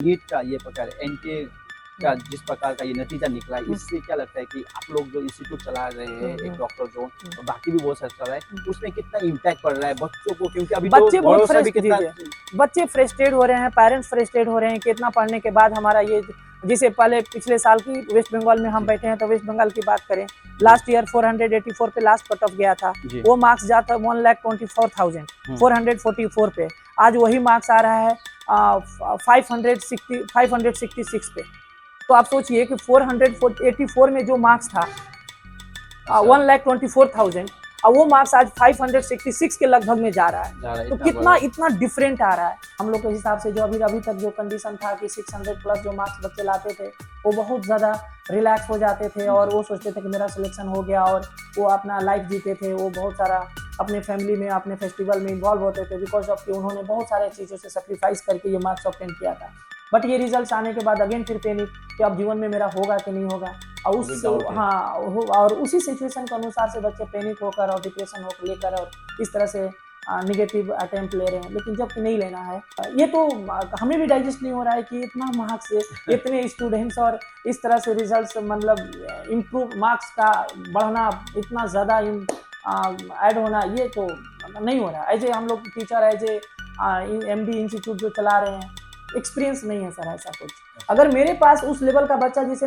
NEET का ये प्रकार एनटीए का जिस प्रकार का ये नतीजा निकला है, इससे क्या लगता है कि आप लोग जो इंस्टीट्यूट चला रहे हैं, एक डॉक्टर जोन और बाकी भी बहुत सारे चला रहा है, उसमें कितना इम्पैक्ट पड़ रहा है बच्चों को? क्योंकि अभी बच्चे तो बहुत भरोसा भी कितना बच्चे फ्रस्ट्रेट हो रहे हैं, पेरेंट्स फ्रस्ट्रेट हो रहे हैं कि इतना पढ़ने के बाद हमारा ये, जिसे पहले पिछले साल की वेस्ट बंगाल में हम बैठे हैं तो वेस्ट बंगाल की बात करें, लास्ट ईयर 484 पे लास्ट कट ऑफ गया था, वो मार्क्स जाता 1,24,000 444 पे, आज वही मार्क्स आ रहा है 566 पे। तो आप सोचिए कि 484 में जो मार्क्स था 1,24,000 और वो मार्क्स आज 566 के लगभग में जा रहा है। तो कितना इतना डिफरेंट आ रहा है। हम लोग के हिसाब से जो अभी तक जो कंडीशन था कि 600 प्लस जो मार्क्स बच्चे लाते थे वो बहुत ज़्यादा रिलैक्स हो जाते थे और वो सोचते थे कि मेरा सिलेक्शन हो गया और वो अपना लाइफ जीते थे, वो बहुत सारा अपने फैमिली में अपने फेस्टिवल में इन्वॉल्व होते थे बिकॉज ऑफ कि उन्होंने बहुत सारे चीज़ों से सेक्रीफाइस करके ये मार्क्स ऑब्टेन किया था। बट ये रिजल्ट्स आने के बाद अगेन फिर पैनिक कि अब जीवन में मेरा होगा कि नहीं होगा, और उसी सिचुएशन के अनुसार से बच्चे पैनिक होकर और डिप्रेशन होकर लेकर और इस तरह से निगेटिव अटेम्प्ट ले रहे हैं, लेकिन जबकि नहीं लेना है। ये तो हमें भी डाइजेस्ट नहीं हो रहा है कि इतना मार्क्स इतने स्टूडेंट्स और इस तरह से रिजल्ट्स मतलब इम्प्रूव मार्क्स का बढ़ना इतना ज़्यादा ऐड होना, ये तो नहीं हो रहा। एज ए हम लोग teacher as a MD institute जो चला रहे हैं, एक्सपीरियंस नहीं है सर ऐसा कुछ। अगर मेरे पास उस लेवल का बच्चा जैसे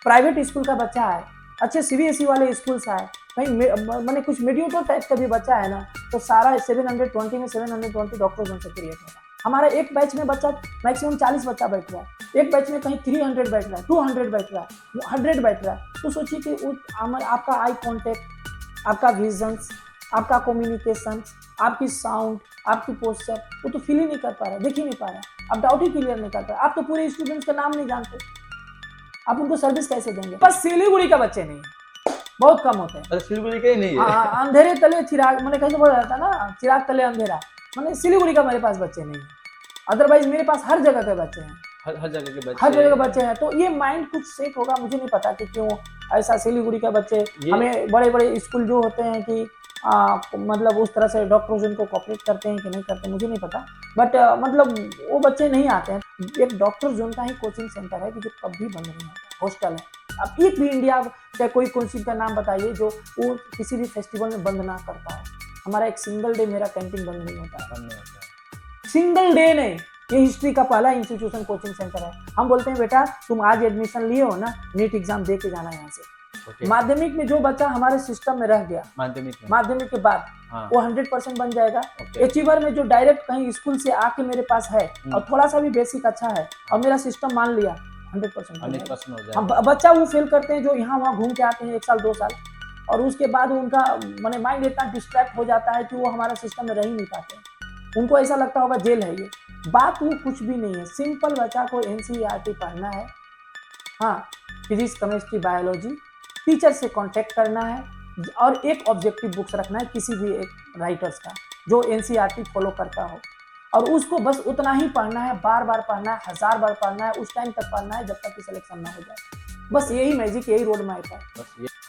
प्राइवेट स्कूल का बच्चा है, अच्छे CBSE वाले स्कूल से है, कहीं मैंने कुछ मीडियोटर टाइप का भी बच्चा है ना, तो सारा 720 में 720 डॉक्टर जोन से क्रिएट होगा। हमारा एक बैच में बच्चा मैक्सिमम 40 बच्चा बैठ रहा है, एक बैच में कहीं 300 बैठ रहा है, 200 बैठ रहा है, 100 बैठ रहा है। तो सोचिए कि आपका आई कॉन्टेक्ट, आपका विजन्स, आपका कम्युनिकेशन, आपकी साउंड, आपकी पोस्चर, वो तो फील ही नहीं कर पा रहा, देख ही नहीं पा रहा, आप डाउट ही क्लियर नहीं कर पा रहे, आप तो पूरे स्टूडेंट्स का नाम नहीं जानते, आप उनको सर्विस कैसे देंगे? बस सिलीगुड़ी का बच्चे नहीं है, बहुत कम होते हैं। सिलीगुड़ी के ही नहीं है। अंधेरे तले चिराग, मैंने कैसे बोला जाता ना, चिराग तले अंधेरा, मैंने सिलीगुड़ी का मेरे पास बच्चे नहीं है। अदरवाइज मेरे पास हर जगह के बच्चे हैं, हर जगह के बच्चे, हर जगह के बच्चे हैं। तो ये माइंड कुछ सेट होगा, मुझे नहीं पता कि क्यों ऐसा सिलीगुड़ी का बच्चे, हमें बड़े बड़े स्कूल जो होते हैं कि मतलब उस तरह से डॉक्टर्स उनको कॉपरेट करते हैं कि नहीं करते, मुझे नहीं पता, बट मतलब वो बच्चे नहीं आते हैं। एक डॉक्टर जोन का ही कोचिंग सेंटर है कि जो कभी बंद नहीं होता, हॉस्टल है। अब एक भी इंडिया का कोई कोचिंग का नाम बताइए जो वो किसी भी फेस्टिवल में बंद ना करता हो। हमारा एक सिंगल डे मेरा कैंटीन बंद नहीं होता है, सिंगल डे नहीं। ये हिस्ट्री का पहला इंस्टीट्यूशन कोचिंग सेंटर है। हम बोलते हैं बेटा तुम आज एडमिशन लिए हो ना, नीट एग्जाम दे के जाना यहाँ से। माध्यमिक में जो बच्चा हमारे सिस्टम में रह गया माध्यमिक के बाद, वो 100% बन जाएगा। अचीवर में जो डायरेक्ट कहीं स्कूल से आके मेरे पास है और थोड़ा सा भी बेसिक अच्छा है और मेरा सिस्टम मान लिया, 100% हो जाएगा। बच्चा वो फेल करते हैं जो यहाँ वहाँ घूम के आते हैं 1 साल 2 साल, और उसके बाद उनका मैंने माइंड इतना डिस्ट्रैक्ट हो जाता है कि वो हमारा सिस्टम में रह ही नहीं पाते। उनको ऐसा लगता होगा जेल है ये, बात वो कुछ भी नहीं है। सिंपल बच्चा को NCERT पढ़ना है, हाँ, फिजिक्स केमिस्ट्री बायोलॉजी, टीचर से कांटेक्ट करना है और एक ऑब्जेक्टिव बुक्स रखना है किसी भी एक राइटर्स का जो NCERT फॉलो करता हो, और उसको बस उतना ही पढ़ना है, बार बार पढ़ना है, 1000 बार पढ़ना है, उस टाइम तक पढ़ना है जब तक कि सिलेक्शन ना हो जाए। बस यही मैजिक, यही रोड मैप है।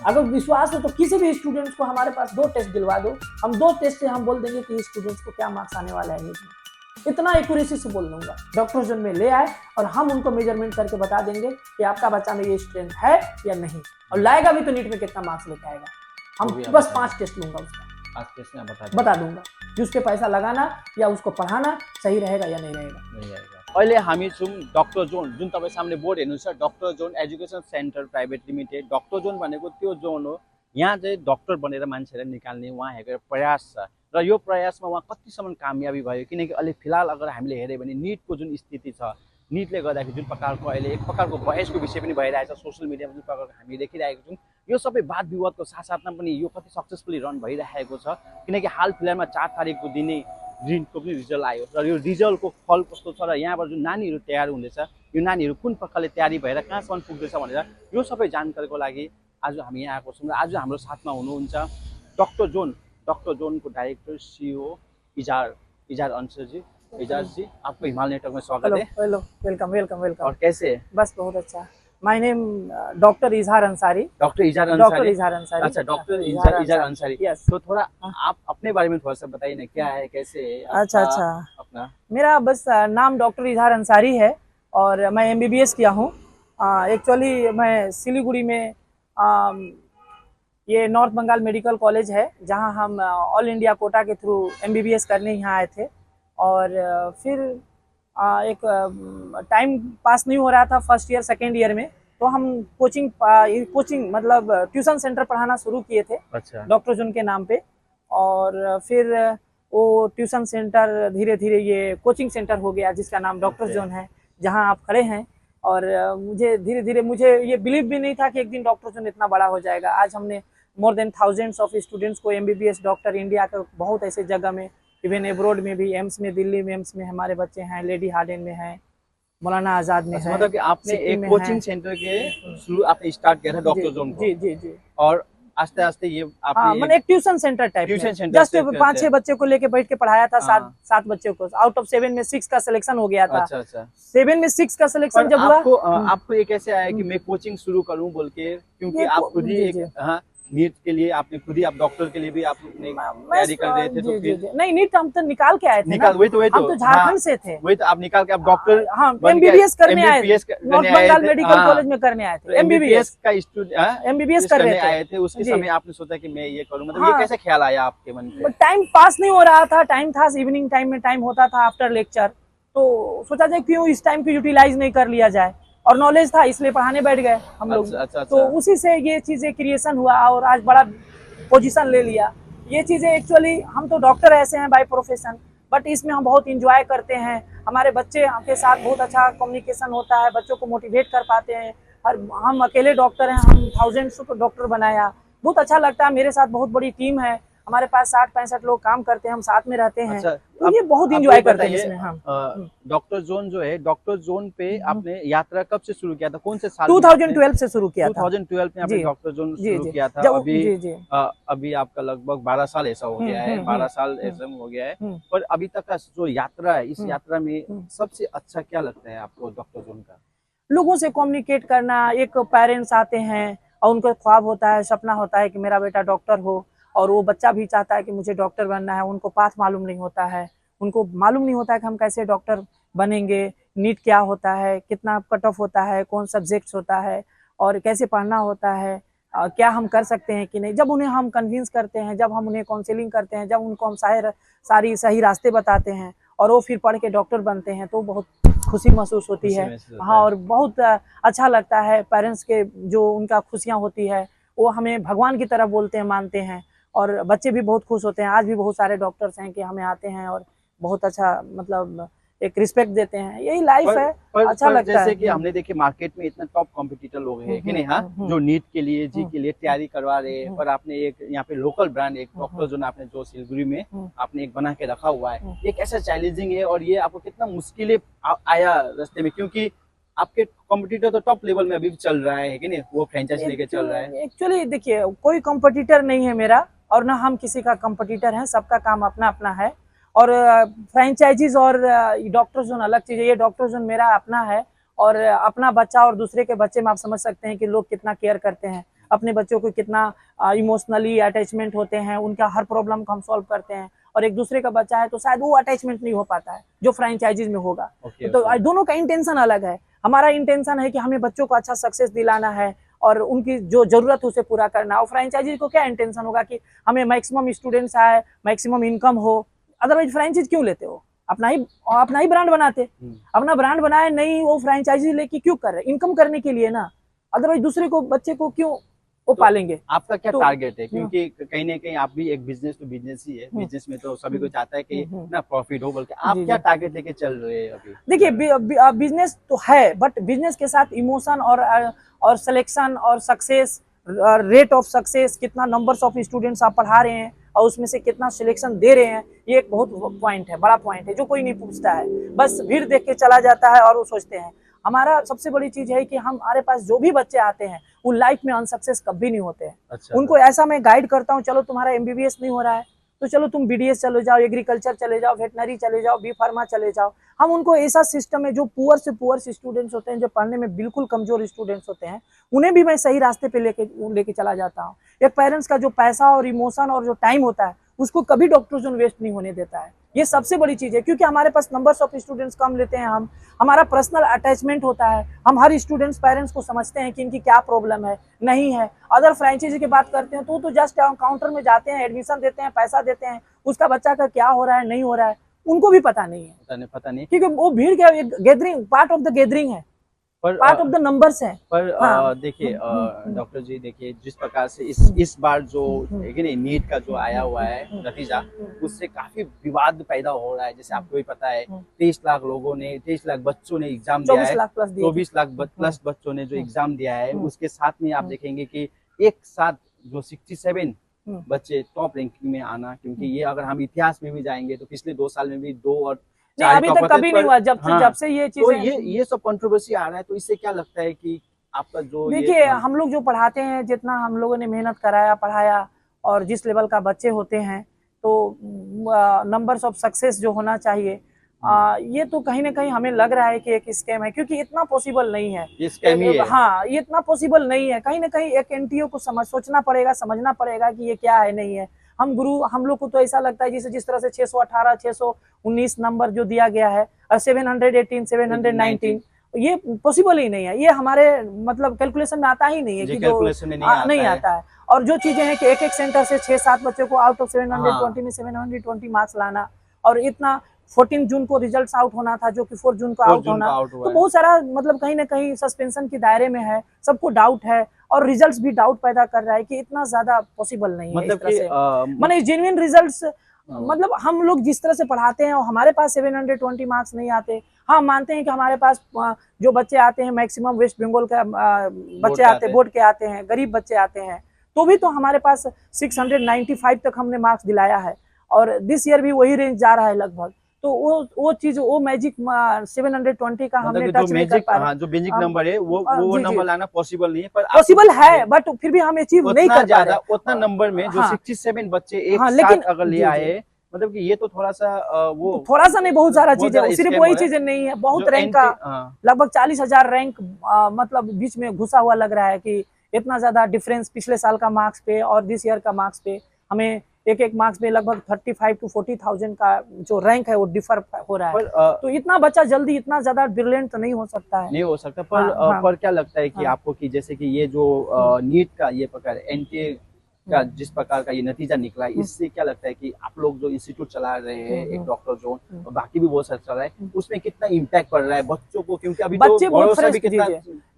अगर विश्वास हो तो किसी भी स्टूडेंट्स को हमारे पास 2 टेस्ट दिलवा दो, हम 2 टेस्ट से हम बोल देंगे कि स्टूडेंट्स को क्या मार्क्स आने वाला है नीट में, इतना एक्यूरेसी से बोल दूंगा। डॉक्टर जोन में ले आए और हम उनको मेजरमेंट करके बता देंगे कि आपका बच्चा में ये स्ट्रेंथ है या नहीं, और लाएगा भी तो नीट में कितना मार्क्स लेके आएगा। हम बस 5 टेस्ट लूंगा, उसका 5 टेस्ट में बता दूंगा कि उसके पैसा लगाना या उसको पढ़ाना सही रहेगा या नहीं रहेगा। अहिले हामी छौँ डॉक्टर जोन, जुन तपाईँ सामने बोर्ड हेर्नुहुन्छ, doctor zone education centre private limited. Doctor zone भनेको त्यो जोन हो, यहाँ चाहिँ डॉक्टर बनेर मान्छेलाई निकाल्ने उहाँहरूको प्रयास छ र यो प्रयासमा उहाँ कतिसम्म कामयाबी भयो, किनकि अहिले फिलहाल अगर हामीले हेऱ्यो भने नीटको जुन स्थिति छ, नीटले गर्दाखेरि जुन प्रकारको अहिले एक प्रकारको बहसको विषय पनि भइरहेछ सोसियल मिडियामा, जुन प्रकारको हामी देखिरहेको छौँ, यो सबै वाद विवादको साथसाथमा पनि यो कति सक्सेसफुली रन भइरहेको छ, किनकि हाल फिलहालमा 4 तारिकको दिनै नीटको पनि रिजल्ट आयो र यो रिजल्टको फल कस्तो छ र यहाँबाट जुन नानीहरू तयार हुँदैछ, यो नानीहरू कुन प्रकारले तयारी भएर कहाँसम्म पुग्दैछ भनेर यो सबै जानकारीको लागि आज हामी यहाँ आएको छौँ र आज हाम्रो साथमा हुनुहुन्छ डॉक्टर जोनको डायरेक्टर CEO इजार अंसर जी। इजार जी, आपको हिमालय नेटवर्क में स्वागत है। Hello, welcome. और कैसे है? बस बहुत अच्छा। माय नेम डॉक्टर इजहार अंसारी। डॉक्टर इजहार अंसारी। अच्छा, डॉक्टर इजहार अंसारी। यस। तो थोड़ा आप अपने बारे में थोड़ा सा बताइए ना, क्या है, कैसे है? अच्छा, अपना मेरा बस नाम डॉक्टर इजहार अंसारी है और मैं एमबीबीएस किया हूँ। एक्चुअली मैं सिलीगुड़ी में ये नॉर्थ बंगाल मेडिकल कॉलेज है जहाँ हम ऑल इंडिया कोटा के थ्रू एमबीबीएस करने यहाँ आए थे। और फिर एक टाइम पास नहीं हो रहा था फर्स्ट ईयर सेकेंड ईयर में, तो हम कोचिंग मतलब ट्यूशन सेंटर पढ़ाना शुरू किए थे। अच्छा। डॉक्टर जोन के नाम पे। और फिर वो ट्यूशन सेंटर धीरे धीरे ये कोचिंग सेंटर हो गया जिसका नाम डॉक्टर जोन है, जहाँ आप खड़े हैं। और मुझे धीरे धीरे मुझे ये बिलीव भी नहीं था कि एक दिन डॉक्टर जोन इतना बड़ा हो जाएगा। आज हमने more than thousands of students को एमबीबीएस डॉक्टर इंडिया के बहुत ऐसे जगह में, इवन एब्रोड में भी, एम्स में, दिल्ली में एम्स में हमारे बच्चे हैं, लेडी हार्डिन में हैं, मौलाना आजाद में अच्छा, है। मतलब कि आपने सिक्किम एक में कोचिंग है। सेंटर के शुरू आपने स्टार्ट किया था डॉक्टर जोन को, जी जी जी। और आस्ते आस्ते ये हाँ, आपने मैंने एक ट्यूशन सेंटर टाइप ट्यूशन में सेंटर जस्ट से 5-6 बच्चे को लेके बैठ के पढ़ाया था। हाँ। सात बच्चे को आउट ऑफ 7 में 6 का सिलेक्शन हो गया था। अच्छा अच्छा। 7 में 6 का सिलेक्शन पर जब हुआ। आपको ये कैसे आया कि मैं कोचिंग शुरू करूं बोल के, क्योंकि ये आप खुद ही जी, एक जी। हाँ नीट के लिए आपने खुद ही, आप डॉक्टर के लिए भी आपने तैयारी कर रहे थे, तो जी, जी, फिर जी। नहीं, नीट हम तो निकाल के आए थे ना। निकाल वही तो हम तो झारखंड हाँ, से थे। वही तो आप निकाल के आप डॉक्टर हाँ, बन के एमबीबीएस करने आए थे। MBBS करने नॉर्थ आए बंगाल थे, मेडिकल हाँ। कॉलेज में करने आए तो थे एमबीबीएस। का स्टूडेंट एमबीबीएस कर रहे करने थे। आए थे, उसके जी। समय आपने सोचा कि मैं ये करूं, मतलब हाँ। ये कैसे ख्याल आया आपके मन पे? टाइम पास नहीं हो रहा था। टाइम था इवनिंग टाइम में, टाइम होता था आफ्टर लेक्चर, तो सोचा जाए क्यों इस टाइम को यूटिलाइज नहीं कर लिया जाए। और नॉलेज था इसलिए पढ़ाने बैठ गए हम लोग। अच्छा अच्छा तो अच्छा। उसी से ये चीजें क्रिएशन हुआ और आज बड़ा पोजीशन ले लिया। ये चीजें एक्चुअली हम तो डॉक्टर ऐसे हैं बाय प्रोफेशन, बट इसमें हम बहुत इंजॉय करते हैं। हमारे बच्चे के साथ बहुत अच्छा कम्युनिकेशन होता है, बच्चों को मोटिवेट कर पाते हैं। और हम अकेले डॉक्टर हैं, हम थाउजेंड्स को डॉक्टर बनाया, बहुत अच्छा लगता है। मेरे साथ बहुत बड़ी टीम है, हमारे पास 60-65 लोग काम करते हैं, हम साथ में रहते हैं। अच्छा, तो ये बहुत आप इंजॉय ये करते हैं बताइए, इसमें। हाँ, डॉक्टर जोन जो है, डॉक्टर जोन पे आपने यात्रा कब से शुरू किया था, कौन से साल 2012 से शुरू किया था। 2012 में आपने जी डॉक्टर जोन जी शुरू जी। किया था। जब अभी जी जी। अभी आपका लगभग 12 साल ऐसा हो गया है, 12 साल ऐसा हो गया है। पर अभी तक का जो यात्रा है, इस यात्रा में सबसे अच्छा क्या लगता है आपको डॉक्टर जोन का? लोगों से कम्युनिकेट करना। एक पेरेंट्स आते हैं और उनका ख्वाब होता है, सपना होता है कि मेरा बेटा डॉक्टर हो, और वो बच्चा भी चाहता है कि मुझे डॉक्टर बनना है। उनको पाथ मालूम नहीं होता है, उनको मालूम नहीं होता है कि हम कैसे डॉक्टर बनेंगे, नीट क्या होता है, कितना कट ऑफ होता है, कौन सब्जेक्ट्स होता है, और कैसे पढ़ना होता है, क्या हम कर सकते हैं कि नहीं। जब उन्हें हम कन्विंस करते हैं, जब हम उन्हें काउंसलिंग करते हैं, जब उनको हम सारी सही रास्ते बताते हैं और वो फिर पढ़ के डॉक्टर बनते हैं, तो बहुत खुशी महसूस होती है। हाँ, और बहुत अच्छा लगता है। पेरेंट्स के जो उनका खुशियाँ होती है, वो हमें भगवान की तरह बोलते हैं, मानते हैं, और बच्चे भी बहुत खुश होते हैं। आज भी बहुत सारे डॉक्टर्स हैं कि हमें आते हैं और बहुत अच्छा मतलब एक रिस्पेक्ट देते हैं। यही लाइफ है, अच्छा लगता है। जैसे कि हमने देखे मार्केट में इतना टॉप कॉम्पिटिटर लोग हैं कि नहीं, हाँ, जो नीट के लिए, जी के लिए तैयारी करवा रहे हैं, पर आपने एक यहाँ पे लोकल ब्रांड, एक डॉक्टर जो आपने जो सिलगुड़ी में आपने एक बना के रखा हुआ है, ये कैसा चैलेंजिंग है, और ये आपको कितना मुश्किलें आया रास्ते में, क्योंकि आपके कॉम्पिटिटर तो टॉप लेवल में अभी भी चल रहा है कि नहीं, वो फ्रेंचाइजी लेके चल रहा है। एक्चुअली देखिए, कोई कॉम्पिटिटर नहीं है मेरा, और ना हम किसी का कॉम्पिटिटर है, सबका काम अपना अपना है। और फ्रेंचाइजीज और डॉक्टर जोन अलग चीज़ है। ये डॉक्टर जोन मेरा अपना है, और अपना बच्चा और दूसरे के बच्चे में आप समझ सकते हैं कि लोग कितना केयर करते हैं अपने बच्चों को, कितना इमोशनली अटैचमेंट होते हैं, उनका हर प्रॉब्लम को हम सॉल्व करते हैं। और एक दूसरे का बच्चा है तो शायद वो अटैचमेंट नहीं हो पाता है जो फ्रेंचाइजीज में होगा। तो दोनों का इंटेंशन अलग है। हमारा इंटेंशन है कि हमें बच्चों को अच्छा सक्सेस दिलाना है और उनकी जो जरूरत है उसे पूरा करना। और फ्रेंचाइजी को क्या इंटेंशन होगा कि हमें मैक्सिमम स्टूडेंट्स आए, मैक्सिमम इनकम हो। अदरवाइज फ्रेंचाइज क्यों लेते हो? अपना ही ब्रांड बनाते। अपना ब्रांड बनाए नहीं, वो फ्रेंचाइजी लेके क्यों कर रहे? इनकम करने के लिए ना। अदरवाइज दूसरे को, बच्चे को क्यों वो पालेंगे? आपका क्या टारगेट है? क्योंकि कहीं ना कहीं आप भी एक बिजनेस तो बिजनेस ही है, बिजनेस में तो सभी को चाहता है कि ना प्रॉफिट हो, बल्कि आप क्या टारगेट लेके चल रहे हैं अभी? देखिए, बिजनेस तो है, बट बिजनेस के साथ इमोशन और सिलेक्शन और सक्सेस, रेट ऑफ सक्सेस, कितना नंबर्स ऑफ स्टूडेंट्स आप पढ़ा रहे हैं और उसमें से कितना सिलेक्शन दे रहे हैं, ये एक बहुत पॉइंट है, बड़ा पॉइंट है जो कोई नहीं पूछता है। बस भीड़ देख के चला जाता है और वो सोचते हैं। हमारा सबसे बड़ी चीज है कि हमारे पास जो भी बच्चे आते हैं वो लाइफ में अनसक्सेस कभी नहीं होते हैं। अच्छा, उनको ऐसा मैं गाइड करता हूँ, चलो तुम्हारा एमबीबीएस नहीं हो रहा है तो चलो तुम बीडीएस चले जाओ, एग्रीकल्चर चले जाओ, वेटनरी चले जाओ, बी फार्मा चले जाओ। हम उनको ऐसा सिस्टम है, जो पुअर से पुअर स्टूडेंट्स होते हैं, जो पढ़ने में बिल्कुल कमजोर स्टूडेंट्स होते हैं, उन्हें भी मैं सही रास्ते पे लेके चला जाता हूँ। एक पेरेंट्स का जो पैसा और इमोशन और जो टाइम होता है उसको कभी डॉक्टर जोन वेस्ट नहीं होने देता है। ये सबसे बड़ी चीज है, क्योंकि हमारे पास नंबर्स ऑफ स्टूडेंट्स कम लेते हैं हम, हमारा पर्सनल अटैचमेंट होता है, हम हर स्टूडेंट्स पेरेंट्स को समझते हैं कि इनकी क्या प्रॉब्लम है नहीं है। अदर फ्रेंचाइजी की बात करते हैं तो जस्ट काउंटर में जाते हैं, एडमिशन देते हैं, पैसा देते हैं, उसका बच्चा का क्या हो रहा है नहीं हो रहा है उनको भी पता नहीं है, पता नहीं क्योंकि वो भीड़ क्या gathering, part of the gathering है, पर पार्ट ऑफ द नंबर्स है। पर हाँ। देखिए हम्म। डॉक्टर जी, देखिए जिस प्रकार से इस बार जो है कि नहीं नीट का जो आया हुआ है नतीजा, उससे काफी विवाद पैदा हो रहा है। जैसे आपको भी पता है 23 लाख लोगों ने, 23 लाख बच्चों ने एग्जाम दिया 24 है, लाख प्लस दिए 24 लाख प्लस बच्चों ने जो एग्जाम दिया है, उसके साथ में आप देखेंगे कि एक साथ जो 67 बच्चे टॉप रैंकिंग में आना, क्योंकि ये अगर हम इतिहास में भी जाएंगे तो पिछले 2 साल में भी 2 और नहीं, 4 अभी तक टॉपर थे, कभी नहीं पर हुआ हाँ, जब से ये तो चीजें। ये सब कंट्रोवर्सी आ रहा है, तो इससे क्या लगता है कि आपका जो देखिए हम लोग जो पढ़ाते हैं, जितना हम लोगों ने मेहनत कराया पढ़ाया, और जिस लेवल का बच्चे होते हैं, तो नंबर्स ऑफ सक्सेस जो होना चाहिए, ये तो कहीं ना कहीं हमें लग रहा है कि एक स्कैम है, क्योंकि इतना पॉसिबल नहीं है। ये स्कैम ही है। हाँ, ये इतना पॉसिबल नहीं है। कहीं ना कहीं एक एनटीओ को सोचना पड़ेगा, समझना पड़ेगा कि ये क्या है नहीं है। हम लोग को तो ऐसा लगता है जिस तरह से 618 619 नंबर जो दिया गया है, और 718 719, ये पॉसिबल ही नहीं है। ये हमारे मतलब कैलकुलेशन में आता ही नहीं है कि कैलकुलेशन में नहीं आता है। और जो चीजें हैं कि एक सेंटर से 6-7 बच्चों को आउट ऑफ 720 में 720 मार्क्स लाना, और इतना 14 जून को रिजल्ट्स आउट होना था, जो कि 4 जून को आउट होना, तो बहुत सारा मतलब कहीं ना कहीं सस्पेंशन के दायरे में है, सबको डाउट है, और रिजल्ट्स भी डाउट पैदा कर रहा है कि इतना ज्यादा पॉसिबल नहीं है। मतलब कि माने जेन्युइन रिजल्ट्स, मतलब हम लोग जिस तरह से पढ़ाते हैं और हमारे पास 720 मार्क्स नहीं आते। हाँ, मानते हैं कि हमारे पास जो बच्चे आते हैं मैक्सिमम वेस्ट बंगाल का बच्चे आते हैं, बोर्ड के आते हैं, गरीब बच्चे आते हैं, तो भी तो हमारे पास 695 तक हमने मार्क्स दिलाया है, और दिस ईयर भी वही रेंज जा रहा है लगभग। तो वो चीज, वो मैजिक 720 का हमने टच नहीं कर पा रहे। जो बेसिक नंबर है वो नंबर लाना पॉसिबल नहीं है, पर पॉसिबल है, बट फिर भी हम अचीव नहीं कर पा रहे। उतना नंबर में जो 67 बच्चे एक लेकिन साथ अगर ले आए, मतलब कि ये तो थोड़ा सा वो थोड़ा सा नहीं, बहुत सारा चीजें, सिर्फ वही चीजें नहीं है, बहुत रैंक का लगभग 40,000 रैंक मतलब बीच में घुसा हुआ लग रहा है कि इतना ज्यादा डिफरेंस पिछले साल का मार्क्स पे और दिस ईयर का मार्क्स पे, हमें एक मार्क्स में लगभग 35 to 40,000 का जो रैंक है वो डिफर हो रहा है। तो इतना बच्चा जल्दी इतना ज्यादा ब्रिलियंट तो नहीं हो सकता है, नहीं हो सकता। पर क्या लगता है कि आपको कि जैसे कि ये जो नीट का ये प्रकार एनटीए का जिस प्रकार का ये नतीजा निकला, इससे क्या लगता है कि आप लोग जो इंस्टीट्यूट चला रहे हैं, एक डॉक्टर जोन और बाकी भी बहुत सारा चल रहा है, उसमें कितना इम्पैक्ट पड़ रहा है बच्चों को? क्योंकि अभी बच्चे तो भरोसा भी कितना,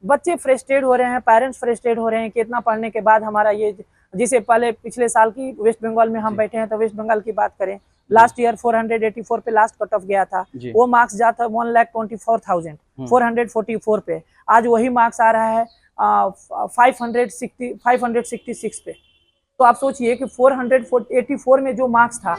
बच्चे फ्रस्ट्रेट हो रहे हैं, पेरेंट्स फ्रस्ट्रेट हो रहे हैं कि इतना पढ़ने के बाद हमारा ये, जिसे पहले पिछले साल की वेस्ट बंगाल में हम बैठे हैं, तो वेस्ट बंगाल की बात करें, लास्ट ईयर 484 पे लास्ट कट ऑफ गया था, वो मार्क्स जाता 1,24,444 पे, आज वही मार्क्स आ रहा है 566 पे। तो आप सोचिए कि 484 में जो मार्क्स था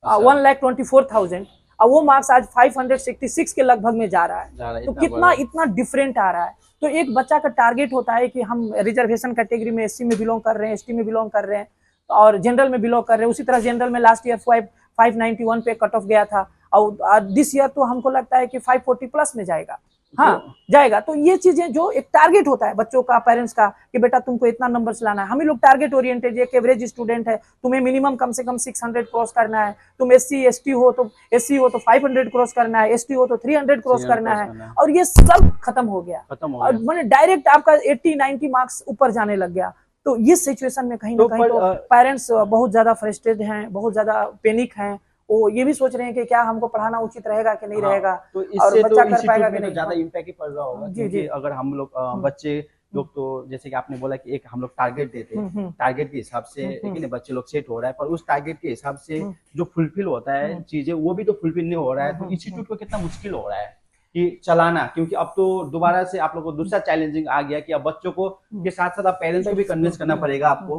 1,24,000, और वो मार्क्स आज 566 के लगभग में जा रहा है। तो कितना इतना डिफरेंट आ रहा है। तो एक बच्चा का टारगेट होता है कि हम रिजर्वेशन कैटेगरी में एससी में बिलोंग कर रहे हैं, एसटी में बिलोंग कर रहे हैं, और जनरल में बिलोंग कर रहे हैं। उसी तरह जनरल में लास्ट ईयर 591 पे कट ऑफ गया था, और दिस ईयर तो हमको लगता है कि 540 प्लस में जाएगा। हाँ, जाएगा। तो ये चीजें जो एक टारगेट होता है बच्चों का, पेरेंट्स का, कि बेटा तुमको इतना नंबर्स लाना है। हम ही लोग टारगेट ओरिएंटेड, एक एवरेज स्टूडेंट है, तुम्हें मिनिमम कम से कम 600 क्रॉस करना है। तुम एससी हो तो 500 क्रॉस करना है, एसटी हो तो 300 क्रॉस करना है, और ये सब खत्म हो गया। और मैंने डायरेक्ट आपका 80-90 मार्क्स ऊपर जाने लग गया। तो ये सिचुएशन में कहीं ना कहीं तो पेरेंट्स बहुत ज्यादा फ्रस्ट्रेटेड हैं, बहुत ज्यादा पैनिक हैं। वो ये भी सोच रहे हैं कि क्या हमको पढ़ाना उचित रहेगा कि नहीं रहेगा, तो और इससे बच्चा तो कर पाएगा कि नहीं। ज्यादा इम्पैक्ट ही पड़ रहा होगा। क्योंकि अगर हम लोग बच्चे लोग, तो जैसे कि आपने बोला कि एक हम लोग टारगेट देते हैं, टारगेट के हिसाब से लेकिन बच्चे लोग सेट हो रहा है, पर उस टारगेट के हिसाब से जो फुलफिल होता है चीजें, वो भी तो फुलफिल नहीं हो रहा है। तो इंस्टीट्यूट को कितना मुश्किल हो रहा है कि चलाना, क्योंकि अब तो दोबारा से आप लोग को दूसरा चैलेंजिंग आ गया कि अब बच्चों को के साथ साथ आप पेरेंट्स को भी कन्विंस करना पड़ेगा आपको,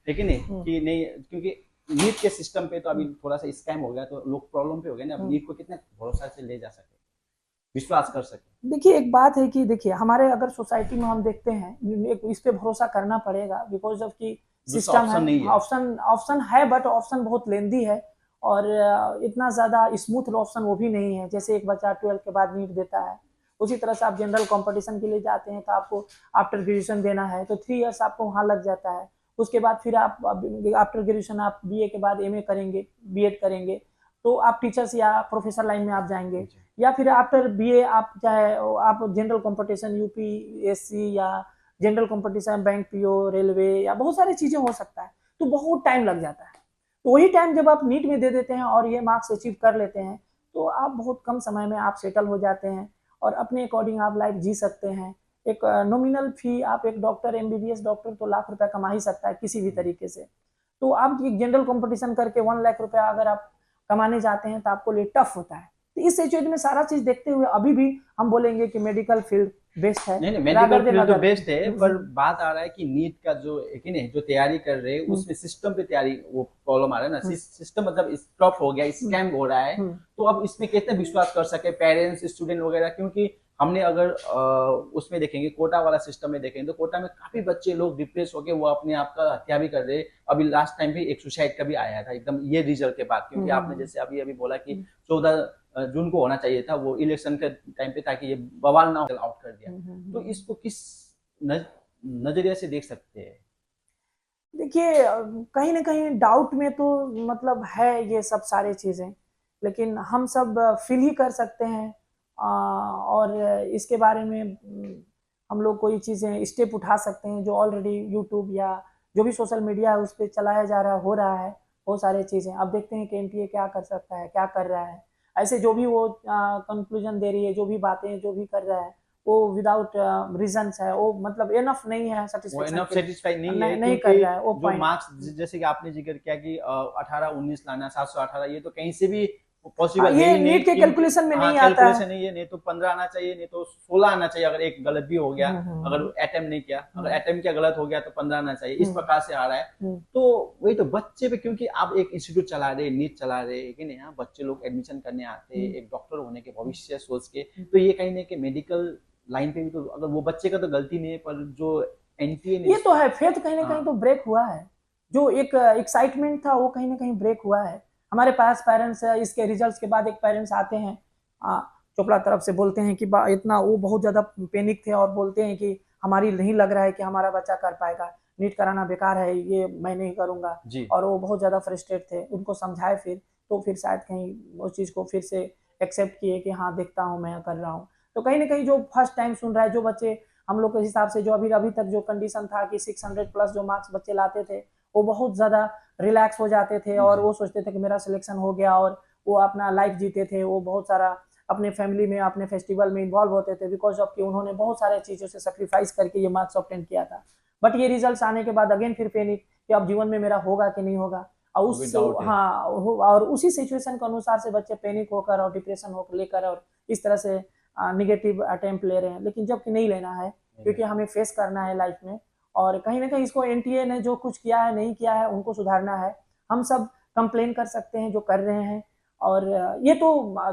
लेकिन कि नहीं, क्योंकि नीट के सिस्टम पे तो अभी थोड़ा सा स्कैम हो गया, तो लोग प्रॉब्लम पे हो गए ना। अब नीट को कितना भरोसा से ले जा सके, विश्वास कर सके। देखिए एक बात है कि देखिए हमारे अगर सोसाइटी में हम देखते हैं, इस पे भरोसा करना पड़ेगा, बिकॉज ऑफ की सिस्टम है, ऑप्शन है, बट ऑप्शन बहुत लेंदी है, और इतना ज्यादा स्मूथ ऑप्शन वो भी नहीं है। जैसे एक बच्चा 12 के बाद नीट देता है, उसी तरह से आप जनरल कंपटीशन के लिए जाते हैं तो आपको आफ्टर ग्रेजुएशन देना है, तो 3 इयर्स आपको वहां लग जाता है। उसके बाद फिर आप आफ्टर ग्रेजुएशन आप बीए के बाद एमए करेंगे, बीएड करेंगे, तो आप टीचर्स या प्रोफेसर लाइन में आप जाएंगे। या फिर आफ्टर बीए आप चाहे आप जनरल कंपटीशन यूपीएससी या general competition bank PO railway या बहुत सारी चीजें हो सकता है, तो बहुत टाइम लग जाता है। तो वही टाइम जब आप नीट में दे देते हैं और ये मार्क्स अचीव कर लेते हैं, तो आप बहुत कम समय में आप सेटल हो जाते हैं और अपने अकॉर्डिंग आप लाइफ जी सकते हैं। एक नॉमिनल फी, आप एक डॉक्टर एमबीबीएस डॉक्टर तो लाख रुपया कमा ही सकता है किसी भी तरीके से। तो आप एक जनरल कंपटीशन करके 1 लाख रुपया अगर आप कमाने जाते हैं तो आपको लिए टफ होता है। तो इस सिचुएशन में सारा चीज देखते हुए अभी भी हम बोलेंगे कि मेडिकल फील्ड बेस्ट है। नहीं, मेडिकल फील्ड तो बेस्ट है, पर बात आ रहा है कि नीट का जो एक नहीं जो तैयारी कर रहे हैं उसमें सिस्टम पे तैयारी वो प्रॉब्लम आ रहा है ना, सिस्टम मतलब स्टॉप हो गया, स्कैम हो रहा है। तो अब इसमें कितने विश्वास कर सके पेरेंट्स स्टूडेंट वगैरह, क्योंकि हमने अगर उसमें देखेंगे कोटा वाला सिस्टम में देखेंगे तो कोटा में काफी बच्चे लोग डिप्रेस होके वो अपने आप का हत्या भी कर रहे। अभी लास्ट टाइम भी एक सुसाइड का भी आया था एकदम ये रिजल्ट के बाद, क्योंकि आपने जैसे अभी अभी बोला कि 14 जून को होना चाहिए था वो इलेक्शन के टाइम पे, ताकि ये बवाल ना आउट कर दिया। तो इसको किस नजरिए से देख सकते हैं? देखिए कहीं ना कहीं डाउट में तो मतलब है ये सब सारे चीजें, लेकिन हम सब फील ही कर सकते हैं और इसके बारे में हम लोग कोई चीजें स्टेप उठा सकते हैं जो ऑलरेडी यूट्यूब या जो भी सोशल मीडिया है उस पर चलाया जा रहा है, हो रहा है वो सारे चीजें। अब देखते हैं कि एनटीए क्या कर सकता है, क्या कर रहा है। ऐसे जो भी वो कंक्लूजन दे रही है, जो भी बातें जो भी कर रहा है वो विदाउट रीजंस है, वो मतलब इनफ नहीं है, सेटिस्फाई नहीं कर रहा है वो जो मार्क्स जैसे कि आपने जिक्र किया कि 18-19 लाना 718, ये तो कहीं से भी पॉसिबल ये नीट के कैलकुलेशन में नहीं आता है। कैलकुलेशन नहीं है, नहीं तो 15 आना चाहिए, नहीं तो 16 आना चाहिए अगर एक गलत भी हो गया, अगर अटेम्प्ट नहीं किया, अगर अटेम्प्ट किया गलत हो गया तो 15 आना चाहिए, इस प्रकार से आ रहा है। तो वही तो बच्चे पे, क्योंकि आप एक इंस्टीट्यूट चला रहे, नीट चला रहे कि नहीं, यहाँ बच्चे लोग एडमिशन करने आते हैं एक डॉक्टर होने के भविष्य सोच के, तो ये कहीं ना कहीं मेडिकल लाइन पे भी तो अगर वो बच्चे का तो गलती नहीं है, पर जो एनटीए ने ये तो है फेथ कहीं ना कहीं तो ब्रेक हुआ है, जो एक एक्साइटमेंट था वो कहीं ना कहीं ब्रेक हुआ है। हमारे पास पेरेंट्स इसके रिजल्ट्स के बाद एक पेरेंट्स आते हैं चोपड़ा तरफ से, बोलते हैं कि इतना वो बहुत ज़्यादा पैनिक थे और बोलते हैं कि हमारी नहीं लग रहा है कि हमारा बच्चा कर पाएगा, नीट कराना बेकार है, ये मैं नहीं करूँगा। और वो बहुत ज़्यादा फ्रस्ट्रेट थे, उनको समझाए फिर तो फिर शायद कहीं उस चीज़ को फिर से एक्सेप्ट किए कि हाँ देखता हूँ मैं कर रहा हूँ। तो कहीं ना कहीं जो फर्स्ट टाइम सुन रहा है, जो बच्चे हम लोग के हिसाब से जो अभी तक जो कंडीशन था कि 600 प्लस जो मार्क्स बच्चे लाते थे वो बहुत ज़्यादा रिलैक्स हो जाते थे और वो सोचते थे कि मेरा सिलेक्शन हो गया और वो अपना लाइफ जीते थे। वो बहुत सारा अपने फैमिली में अपने फेस्टिवल में इन्वॉल्व होते थे बिकॉज ऑफ कि उन्होंने बहुत सारे चीज़ों से सेक्रीफाइस करके ये मार्क्स ऑब्टेन किया था। बट ये रिजल्ट्स आने के बाद अगेन फिर पैनिक कि अब जीवन में मेरा होगा कि नहीं होगा, और और उसी सिचुएशन के अनुसार से बच्चे पैनिक होकर और डिप्रेशन होकर लेकर और इस तरह से निगेटिव अटेम्प्ट ले रहे हैं, लेकिन जबकि नहीं लेना है क्योंकि हमें फेस करना है लाइफ में। और कहीं ना कहीं इसको एनटीए ने जो कुछ किया है नहीं किया है उनको सुधारना है। हम सब कंप्लेन कर सकते हैं जो कर रहे हैं, और ये तो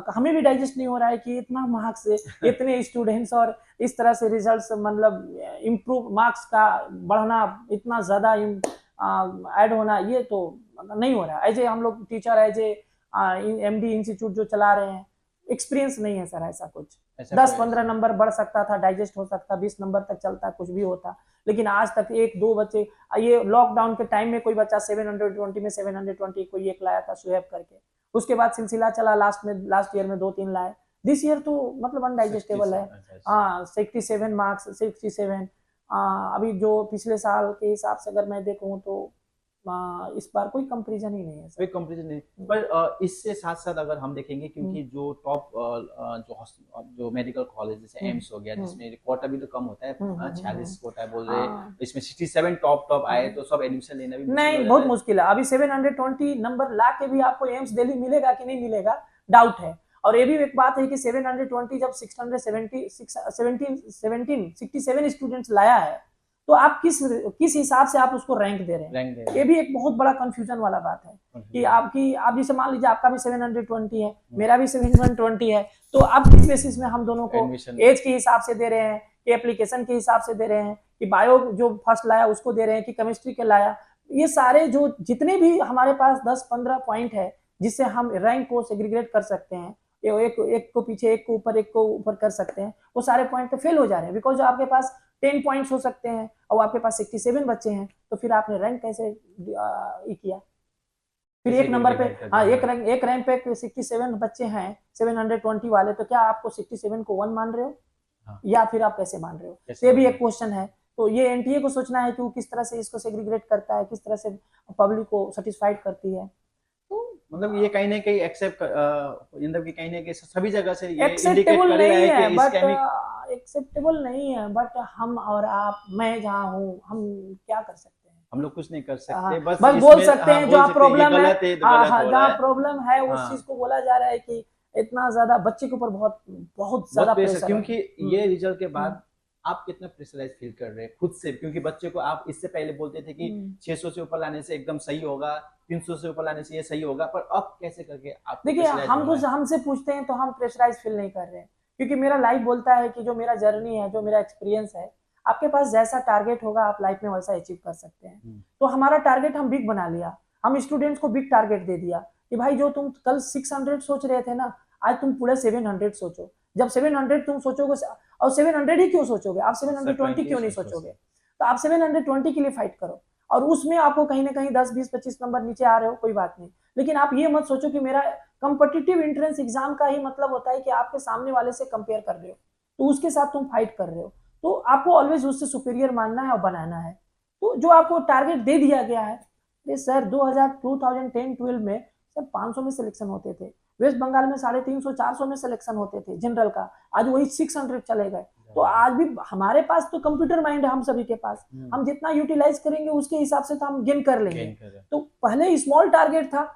हमें भी डाइजेस्ट नहीं हो रहा है कि इतना मार्क्स इतने स्टूडेंट्स और इस तरह से रिजल्ट्स मतलब इम्प्रूव मार्क्स का बढ़ना इतना ज़्यादा ऐड होना, ये तो नहीं हो रहा है। एज ए हम लोग teacher as a MD institute जो चला रहे हैं, एक्सपीरियंस नहीं है सर ऐसा कुछ। 10-15 नंबर बढ़ सकता था, डाइजेस्ट हो सकता, 20 नंबर तक चलता, कुछ भी होता, लेकिन आज तक 1-2 बच्चे, ये लॉकडाउन के टाइम में कोई बच्चा 720 में 720 कोई एक लाया था सुहेब करके, उसके बाद सिलसिला चला, लास्ट ईयर में 2-3 लाए, दिस ईयर तो मतलब अनडाइजेस्टेबल है। 67 मार्क्स 67, अभी जो पिछले साल के हिसाब से अगर मैं देखूँ तो इस बार कोई कंपैरिजन ही नहीं है, कोई कंपैरिजन नहीं। पर इससे साथ साथ अगर हम देखेंगे क्योंकि जो टॉप जो मेडिकल कॉलेज जैसे एम्स हो गया जिसमें कोटा भी तो कम होता है, 46 कोटा बोल रहे हैं, इसमें 67 टॉप आए तो सब एडमिशन लेना भी नहीं, बहुत मुश्किल है। अभी 720 नंबर ला के भी आपको एम्स दिल्ली मिलेगा कि नहीं मिलेगा, डाउट है। और ये भी एक बात है कि 720 जब 67 स्टूडेंट्स लाया है तो आप किस हिसाब से आप उसको रैंक दे रहे हैं, ये भी एक बहुत बड़ा कंफ्यूजन वाला बात है कि आप जैसे मान लीजिए आपका भी 720 है, मेरा भी 720 है, तो आप किस बेसिस में हम दोनों को एज के हिसाब से दे रहे हैं कि एप्लीकेशन के हिसाब से दे रहे हैं कि बायो जो फर्स्ट लाया उसको दे रहे हैं कि केमिस्ट्री के लाया, ये सारे जो जितने भी हमारे पास 10-15 पॉइंट है जिससे हम रैंक को सेग्रीगेट कर सकते हैं, एक को पीछे एक को ऊपर कर सकते हैं, वो सारे पॉइंट पे फेल हो जा रहे हैं बिकॉज आपके पास 10 पॉइंट्स हो सकते हैं और आपके पास 67 बच्चे हैं, तो फिर आपने रैंक कैसे ये किया? फिर एक नंबर पे, हाँ, एक रैंक पे 67 बच्चे हैं, 720 वाले, तो क्या आपको 67 को 1 मान रहे हो? हाँ। या फिर आप कैसे मान रहे हो? कैसे ये भी मान एक क्वेश्चन है। तो ये एनटीए को सोचना है कि वो किस तरह से इसको सेग्रीगेट करता है, किस तरह से पब्लिक को सेटिस्फाइड करती है। तो मतलब ये कहीं ना कहीं एक्सेप्ट मतलब कि कहीं ना कहीं सभी जगह से ये इंडिकेट एक्सेप्टेबल कर रहा नहीं है है, कि बट स्कैमिंग एक्सेप्टेबल नहीं है, बट हम और आप, मैं जहाँ हूँ, हम क्या कर सकते हैं? हम लोग कुछ नहीं कर हाँ, सकते, बस बस बोल इसमें सकते हाँ हैं बोल जहाँ सकते हैं ये प्रॉब्लम है, गलत है तो हाँ गलत हाँ, हो रहा जहाँ है। प्रॉब्लम है उस हाँ, चीज को बोला जा रहा है कि इतना ज्यादा बच्चे के ऊपर बहुत बहुत ज्यादा बहुत प्रेशर, प्रेशर है। क्योंकि ये रिजल्ट के हम्म, बाद आप कितना प्रेशराइज फील कर रहे हैं खुद से, क्योंकि बच्चे को आप इससे पहले बोलते थे कि हम्म। 600 से ऊपर लाने से एकदम सही होगा, 300 से ऊपर लाने से ये सही होगा, पर अब कैसे करके आपको देखिए, प्रेशराइज हो हमको रहा है? हमसे पूछते हैं तो हम प्रेशराइज फील नहीं कर रहे हैं, क्योंकि मेरा लाइफ बोलता है कि जो मेरा जर्नी है, जो मेरा एक्सपीरियंस है, आपके पास जैसा टारगेट होगा आप लाइफ में वैसा अचीव कर सकते हैं। तो हमारा टारगेट हम बिग बना लिया, हम स्टूडेंट्स को बिग टारगेट दे दिया कि भाई जो तुम कल 600 सोच रहे थे ना, आज तुम पूरे 700 सोचो। जब 700 तुम सोचोगे, और 700 ही क्यों सोचोगे, आप 720 क्यों नहीं सोचोगे? तो आप 720 के लिए फाइट करो, और उसमें आपको कहीं ना कहीं 10 20 25 नंबर नीचे आ रहे हो, कोई बात नहीं, लेकिन आप ये मत सोचो कि मेरा कॉम्पिटिटिव एंट्रेंस एग्जाम का ही मतलब होता है कि आपके सामने वाले से कंपेयर कर रहे हो, तो उसके साथ तुम फाइट कर रहे हो, तो आपको ऑलवेज उससे सुपीरियर मानना है और बनाना है। तो जो आपको टारगेट दे दिया गया है, ये सर 2010-12 में सर 500 में सिलेक्शन होते थे, वेस्ट बंगाल में 350-400 में सिलेक्शन होते थे जनरल का, आज वही 600 चले गए। तो आज भी हमारे पास तो कंप्यूटर माइंड है हम सभी के पास, हम जितना यूटिलाइज करेंगे उसके हिसाब से तो हम गेन कर लेंगे। तो पहले स्मॉल टारगेट था,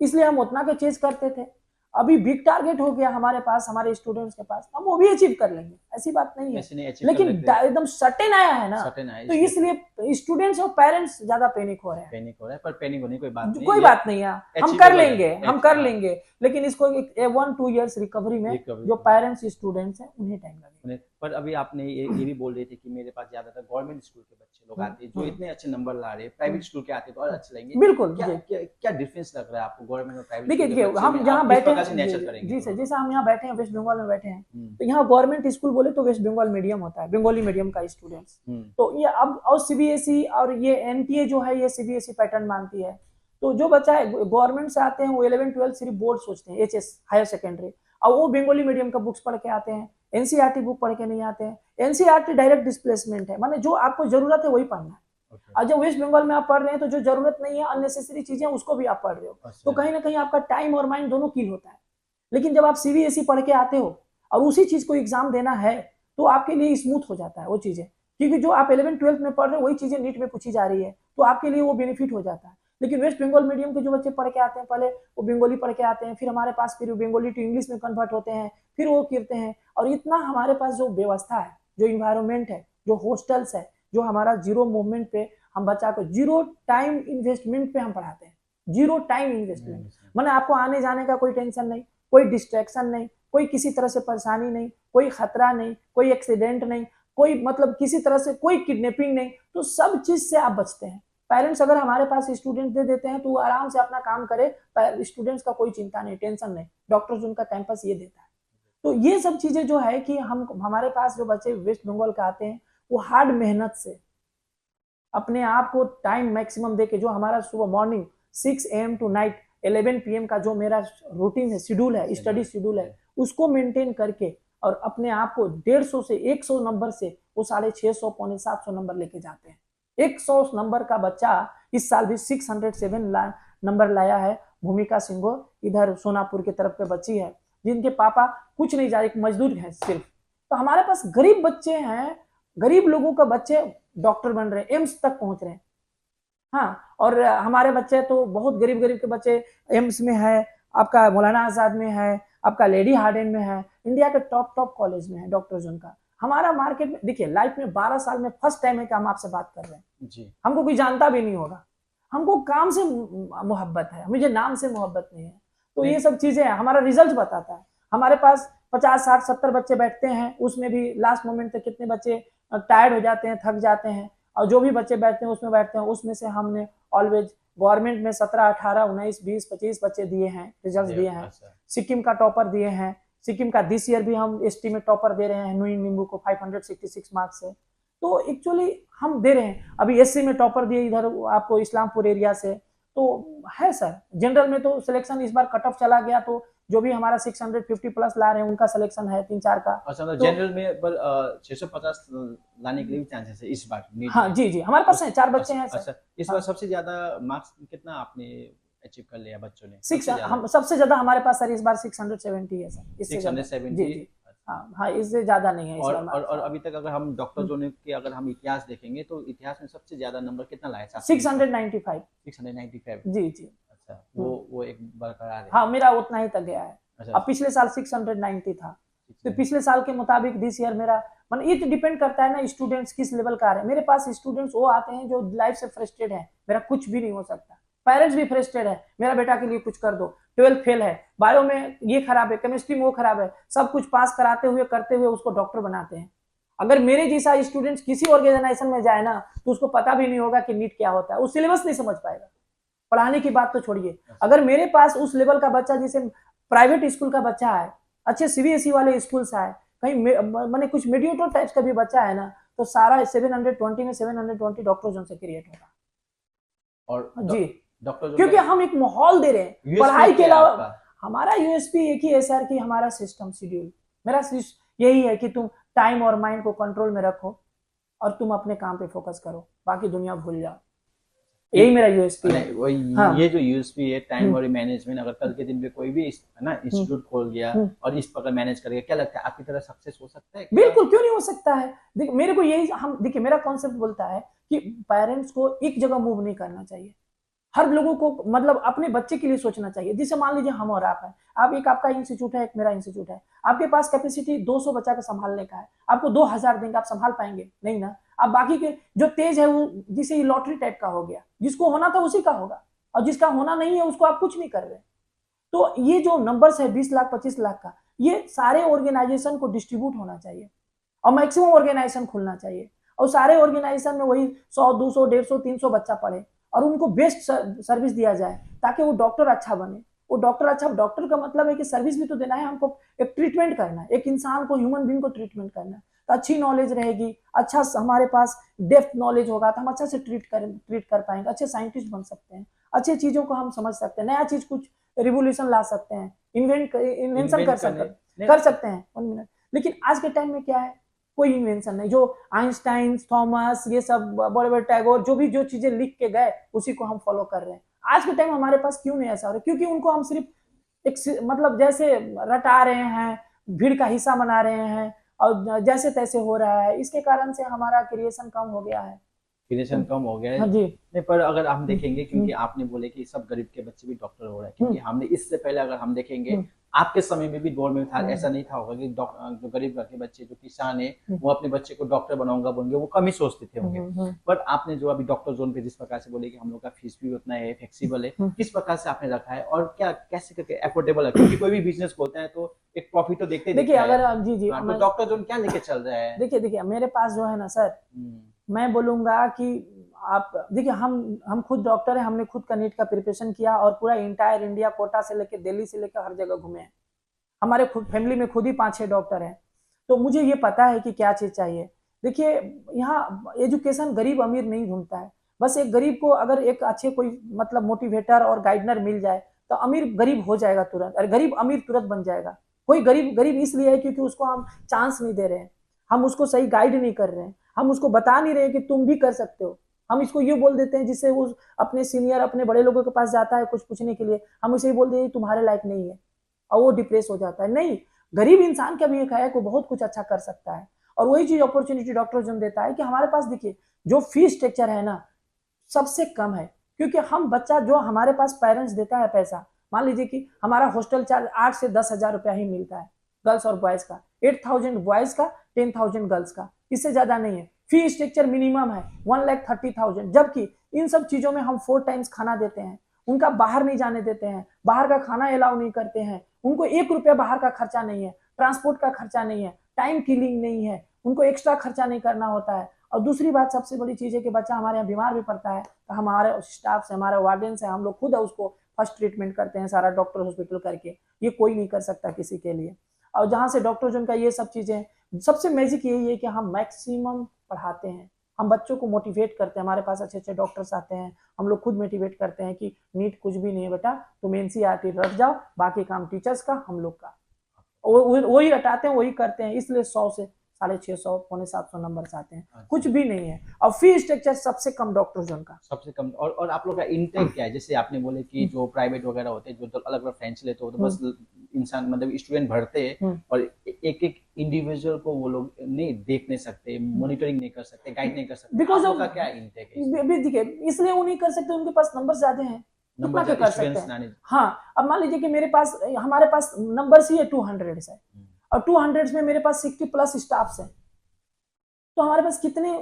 इसलिए हम उतना के चेज करते थे, अभी बिग टारगेट हो गया हमारे पास, हमारे स्टूडेंट्स के पास, हम वो भी अचीव कर लेंगे, ऐसी बात नहीं है, लेकिन एकदम सर्टेन आया है ना, तो इसलिए स्टूडेंट्स और पेरेंट्स ज्यादा पैनिक हो रहे हैं। पर पैनिक होने की कोई बात नहीं, कोई बात नहीं है, हम कर लेंगे, हम कर लेंगे, लेकिन इसको 1-2 इयर्स रिकवरी में जो पेरेंट्स स्टूडेंट्स हैं उन्हें टाइम लगेगा। पर अभी आपने ये भी बोल रहे थे कि मेरे पास ज्यादातर गवर्नमेंट स्कूल के बच्चे लोग आते हैं जो इतने अच्छे नंबर ला रहे हैं, प्राइवेट स्कूल के आते तो और अच्छे लगेंगे। बिल्कुल, क्या डिफरेंस लग रहा है आपको गवर्नमेंट और प्राइवेट? देखिए, हम जहाँ बैठे हैं, जी सर, जैसे हम यहाँ बैठे हैं, वेस्ट बंगाल में बैठे हैं, तो यहाँ गवर्नमेंट स्कूल बोले तो वेस्ट बंगाल मीडियम होता है, बंगाली मीडियम का स्टूडेंट्स, तो ये अब और सीबीएसई और ये एनटीए जो है ये सीबीएसई पैटर्न मानती है, तो जो बच्चा है गवर्नमेंट से आते हैं वो 11-12 सिर्फ बोर्ड सोचते हैं, एचएस हायर सेकेंडरी, और वो बंगाली मीडियम का बुक्स पढ़ के आते हैं, एनसीईआरटी बुक पढ़ के नहीं आते हैं। एनसीईआरटी डायरेक्ट डिस्प्लेसमेंट है, माने जो आपको जरूरत है वही पढ़ना है, और जो वेस्ट बंगाल में आप पढ़ रहे हैं तो जो जरूरत नहीं है, अननेसेसरी चीजें, उसको भी आप पढ़ रहे हो, तो कहीं ना कहीं आपका टाइम और माइंड दोनों किल होता है। लेकिन जब आप सीबीएसई पढ़ के आते हो और उसी चीज को एग्जाम देना है, तो आपके लिए स्मूथ हो जाता है वो चीजें, क्योंकि जो आप 11-12 में पढ़ रहे हो वही चीजें नीट में पूछी जा रही है, तो आपके लिए वो बेनिफिट हो जाता है। लेकिन वेस्ट बंगाल मीडियम के जो बच्चे पढ़ के आते हैं, पहले वो बंगाली पढ़ के आते हैं, फिर हमारे पास फिर बंगाली टू इंग्लिश में कन्वर्ट होते हैं, फिर वो करते हैं, और इतना हमारे पास जो व्यवस्था है, जो इन्वायरमेंट है, जो हॉस्टल्स है, जो हमारा जीरो मूवमेंट पे हम बच्चा को जीरो टाइम इन्वेस्टमेंट पे हम पढ़ाते हैं, जीरो टाइम इन्वेस्टमेंट, मैंने आपको आने जाने का कोई टेंशन नहीं, कोई डिस्ट्रैक्शन नहीं, कोई किसी तरह से परेशानी नहीं, कोई खतरा नहीं, कोई एक्सीडेंट नहीं, कोई मतलब किसी तरह से कोई किडनैपिंग नहीं, तो सब चीज से आप बचते हैं। पेरेंट्स अगर हमारे पास स्टूडेंट दे देते हैं तो वो आराम से अपना काम करे, स्टूडेंट्स का कोई चिंता नहीं, टेंशन नहीं, डॉक्टर्स उनका कैंपस ये देता है। तो ये सब चीजें जो है कि हम हमारे पास जो बच्चे वेस्ट बंगाल के आते हैं वो हार्ड मेहनत से अपने आप को टाइम मैक्सिमम दे के, जो हमारा सुबह morning 6 AM to night 11 PM का जो मेरा रूटीन है, शेड्यूल है, स्टडी शेड्यूल है, उसको मेंटेन करके और अपने आप को 150 से 100 नंबर से वो 650 पौने 700 नंबर लेके जाते हैं। 100 नंबर का बच्चा इस साल भी 607 नंबर लाया है। भूमिका सिंह इधर सोनापुर की तरफ के बच्ची है, जिनके पापा कुछ नहीं जा रहे, मजदूर हैं सिर्फ। तो हमारे पास गरीब बच्चे हैं, गरीब लोगों का बच्चे डॉक्टर बन रहे हैं, एम्स तक पहुंच रहे हैं। हाँ, और हमारे बच्चे तो बहुत गरीब गरीब के बच्चे एम्स में है, आपका मौलाना आजाद में है, आपका लेडी हार्डिन में है, इंडिया के टॉप कॉलेज में है डॉक्टर्स उनका। हमारा मार्केट में देखिए, लाइफ में 12 साल में फर्स्ट टाइम है कि हम आपसे बात कर रहे हैं जी। हमको कोई जानता भी नहीं होगा, हमको काम से मोहब्बत है, मुझे नाम से मोहब्बत नहीं है। तो ये सब चीजें हैं, हमारा रिजल्ट बताता है। हमारे पास 50, 60, 70 बच्चे बैठते हैं, उसमें भी लास्ट मोमेंट तक कितने बच्चे टायर्ड हो जाते हैं, थक जाते हैं, और जो भी बच्चे बैठते हैं उसमें बैठते हैं, उसमें से हमने ऑलवेज गवर्नमेंट में 17, 18, 19, 20, 25 बच्चे दिए हैं, रिजल्ट दिए हैं। सिक्किम का टॉपर दिए हैं, सिक्किम का दिस ईयर भी हम एसटी में टॉपर दे रहे हैं, नुई निम्बू को 566 मार्क्स से। तो एक्चुअली हम दे रहे हैं। अभी एससी में टॉपर दिए इधर आपको इस्लामपुर एरिया से, तो है सर। जनरल में तो सिलेक्शन इस बार कट ऑफ चला गया, तो जो भी हमारा 650 प्लस ला रहे हैं उनका सिलेक्शन है 3-4 का। अच्छा, मतलब तो जनरल में पर 650 लाने के लिए भी चांसेस है इस बार नीट हाँ में। जी जी, हमारे पास है 4 बच्चे हैं अच्छा, सर। इस हाँ। बार सबसे ज्यादा मार्क्स कितना आपने अचीव कर लिया बच्चों ने? सिक्स सबसे ज्यादा हम सबसे ज्यादा हमारे पास सर इस बार 670 है सर, इससे ज्यादा। 670। जी जी, हाँ हाँ, इससे ज्यादा नहीं है इस और बार हमारे और पास। अभी तक अगर हम डॉक्टर जोन के अगर हम इतिहास देखेंगे तो इतिहास में सबसे ज्यादा नंबर कितना लाया? 695। 695। जी जी। अच्छा, वो एक बरकरार है। हाँ, मेरा उतना ही तक गया है। अच्छा, अब पिछले साल 690 था, तो 690। पिछले साल के मुताबिक दिस ईयर मेरा मतलब ये तो डिपेंड करता है ना स्टूडेंट्स किस लेवल का आ रहे हैं। मेरे पास स्टूडेंट्स वो आते हैं जो लाइफ से फ्रस्ट्रेटेड है, मेरा कुछ भी नहीं हो सकता। पेरेंट्स भी फ्रस्ट्रेटेड है, मेरा बेटा के लिए कुछ कर दो। 12th फेल है, बायो में ये खराब है, केमिस्ट्री में वो खराब है, सब कुछ पास कराते हुए करते हुए उसको डॉक्टर बनाते हैं। अगर मेरे जैसा स्टूडेंट्स किसी ऑर्गेनाइजेशन में जाए ना, तो उसको पता भी नहीं होगा कि नीट क्या होता है, वो सिलेबस नहीं समझ पाएगा। पढ़ाने की बात तो छोड़िए, अगर मेरे पास उस लेवल का बच्चा जैसे प्राइवेट स्कूल का बच्चा है, अच्छे सीबीएसई वाले स्कूल से है, कहीं मैंने कुछ मीडिएटर टाइप्स का भी बच्चा है ना, तो सारा 720 में 720 डॉक्टर जोन से क्रिएट होगा। और जी, डॉक्टर क्योंकि हम एक माहौल दे रहे हैं पढ़ाई के अलावा। हमारा यूएसपी एक ही है सर कि हमारा सिस्टम शेड्यूल, मेरा यही है कि तुम टाइम और माइंड को कंट्रोल में रखो और तुम अपने काम पे फोकस करो, बाकी दुनिया भूल जाओ। यही मेरा यूएसपी है। वही हाँ। ये जो यूएसपी है टाइम और मैनेजमेंट, अगर कल के दिन पे कोई भी है ना इंस्टीट्यूट खोल गया और इस प्रकार मैनेज कर गया, क्या लगता है आपकी तरह सक्सेस हो सकता है क्या? बिल्कुल, क्यों नहीं हो सकता है। देखिए मेरे को यही हम देखिए मेरा कॉन्सेप्ट बोलता है कि पेरेंट्स को एक जगह मूव नहीं करना चाहिए। हर लोगों को मतलब अपने बच्चे के लिए सोचना चाहिए। जैसे मान लीजिए हम और आप हैं, आप एक आपका इंस्टीट्यूट है, एक मेरा इंस्टीट्यूट है, आपके पास कैपेसिटी 200 बच्चा का संभालने का है, आपको 2000 देंगे, आप संभाल पाएंगे नहीं ना। आप बाकी के जो तेज है वो जिसे ये लॉटरी टाइप का हो गया, जिसको होना था उसी का होगा, और जिसका होना नहीं है उसको आप कुछ नहीं कर रहे। तो ये जो नंबर्स है 20 लाख 25 लाख का, ये सारे ऑर्गेनाइजेशन को डिस्ट्रीब्यूट होना चाहिए और मैक्सिमम ऑर्गेनाइजेशन खुलना चाहिए, और सारे ऑर्गेनाइजेशन में वही 100 200 150 300 बच्चा पढ़े और उनको बेस्ट सर्विस दिया जाए ताकि वो डॉक्टर अच्छा बने। वो डॉक्टर अच्छा, डॉक्टर का मतलब है कि सर्विस भी तो देना है हमको, एक ट्रीटमेंट करना है, एक इंसान को, ह्यूमन बीइंग को ट्रीटमेंट करना है। तो अच्छी नॉलेज रहेगी, अच्छा हमारे पास डेप्थ नॉलेज होगा तो हम अच्छा से ट्रीट कर पाएंगे, अच्छे साइंटिस्ट बन सकते हैं, अच्छे चीजों को हम समझ सकते हैं, नया चीज कुछ रिवोल्यूशन ला सकते हैं, इन्वेंशन कर सकते हैं 1 मिनट। लेकिन आज के टाइम में क्या है, कोई इन्वेंशन नहीं। जो आइंस्टाइन, थॉमस, ये सब बड़े बड़े टैगोर जो चीजें लिख के गए उसी को हम फॉलो कर रहे हैं। आज के टाइम हमारे पास क्यों नहीं ऐसा हो रहा है? क्योंकि उनको हम सिर्फ एक मतलब जैसे रटा रहे हैं, भीड़ का हिस्सा बना रहे हैं और जैसे तैसे हो रहा है, इसके कारण से हमारा क्रिएशन कम हो गया है। क्रिएशन कम हो गया है। हाँ जी। नहीं, पर अगर हम देखेंगे, क्योंकि आपने बोले कि सब गरीब के बच्चे भी डॉक्टर हो रहे हैं, क्योंकि हमने इससे पहले अगर हम देखेंगे आपके समय में भी दौर में था, ऐसा नहीं था होगा कि जो गरीब घर के बच्चे, जो किसान है, वो अपने बच्चे को डॉक्टर बनाऊंगा बोलेंगे, वो कम ही सोचते थे होंगे। पर आपने जो अभी डॉक्टर जोन पे जिस प्रकार से बोले कि हम लोग का फीस भी उतना है, फ्लेक्सिबल है, किस प्रकार से आपने रखा है और क्या कैसे करके अफोर्डेबल है? क्योंकि कोई भी बिजनेस खोलता है तो एक प्रॉफिट तो देखते देखिए अगर जी जी, तो डॉक्टर जोन क्या लेके चल रहा है? देखिए मेरे पास जो है ना सर, मैं बोलूंगा कि आप देखिए, हम खुद डॉक्टर हैं, हमने खुद का नीट का प्रिपरेशन किया और पूरा इंटायर इंडिया, कोटा से लेकर दिल्ली से लेकर हर जगह घूमे हैं। हमारे खुद फैमिली में खुद ही 5-6 डॉक्टर हैं, तो मुझे ये पता है कि क्या चीज़ चाहिए। देखिए यहाँ एजुकेशन गरीब अमीर नहीं ढूंढता है, बस एक गरीब को अगर एक अच्छे कोई मतलब मोटिवेटर और गाइडनर मिल जाए तो अमीर गरीब हो जाएगा तुरंत, और गरीब अमीर तुरंत बन जाएगा। कोई गरीब इसलिए है क्योंकि उसको हम चांस नहीं दे रहे हैं, हम उसको सही गाइड नहीं कर रहे हैं, हम उसको बता नहीं रहे हैं कि तुम भी कर सकते हो। हम इसको ये बोल देते हैं, जिससे वो अपने सीनियर, अपने बड़े लोगों के पास जाता है कुछ पूछने के लिए, हम उसे बोल देते हैं तुम्हारे लायक नहीं है, और वो डिप्रेस हो जाता है। नहीं, गरीब इंसान का भी एक है को बहुत कुछ अच्छा कर सकता है, और वही चीज अपॉर्चुनिटी डॉक्टर जोन देता है कि हमारे पास देखिए जो फीस स्ट्रक्चर है ना सबसे कम है, क्योंकि हम बच्चा जो हमारे पास पेरेंट्स देता है पैसा, मान लीजिए कि हमारा हॉस्टल चार्ज 8 से 10 हजार रुपया ही मिलता है, गर्ल्स और बॉयज का 8000 बॉयज का, 10,000 गर्ल्स का, इससे ज्यादा नहीं है। फी स्ट्रक्चर मिनिमम है 1,30,000, जबकि इन सब चीजों में हम 4 टाइम्स खाना देते हैं, उनका बाहर नहीं जाने देते हैं, बाहर का खाना अलाउ नहीं करते हैं, उनको 1 रुपया बाहर का खर्चा नहीं है, ट्रांसपोर्ट का खर्चा नहीं है, टाइम किलिंग नहीं है, उनको एक्स्ट्रा खर्चा नहीं करना होता है। और दूसरी बात सबसे बड़ी चीज है कि बच्चा हमारे यहाँ बीमार भी पड़ता है तो हमारे स्टाफ से, हमारे वार्डन से हम लोग खुद उसको फर्स्ट ट्रीटमेंट करते हैं, सारा डॉक्टर हॉस्पिटल करके, ये कोई नहीं कर सकता किसी के लिए। और जहाँ से डॉक्टर जो उनका ये सब चीजें, सबसे मैजिक यही है कि हम मैक्सिमम पढ़ाते हैं, हम बच्चों को मोटिवेट करते हैं, हमारे पास अच्छे अच्छे डॉक्टर्स आते हैं, हम लोग खुद मोटिवेट करते हैं कि नीट कुछ भी नहीं है बेटा, तुम एनसीईआरटी रट जाओ, बाकी काम टीचर्स का, हम लोग का। वही रटाते हैं, वही करते हैं, इसलिए 100 से 650, पौने 700 नंबर आते हैं। अच्छा। कुछ भी नहीं है। और फी स्ट्रक्चर सबसे कम डॉक्टर जोन का। सबसे कम। और आप लोग का इनटेक क्या है? जैसे आपने बोले कि जो प्राइवेट वगैरह होते हैं, जो अलग अलग फ्रेंच लेते हो, तो बस इंसान मतलब स्टूडेंट भरते हैं और एक एक इंडिविजुअल को वो लोग नहीं देख नहीं सकते, मॉनिटरिंग नहीं कर सकते, गाइड नहीं कर सकते। बिकॉज आप लोग का क्या इनटेक है? देखिए, इसलिए वो नहीं कर सकते, उनके पास नंबर ज्यादा हैं, नंबर कितना कर सकते स्टूडेंट्स हैं। हाँ, अब मान लीजिए कि मेरे पास, हमारे पास नंबर ही है 200 है, और 200 में मेरे पास 60 प्लस स्टाफ है, तो हमारे पास कितने,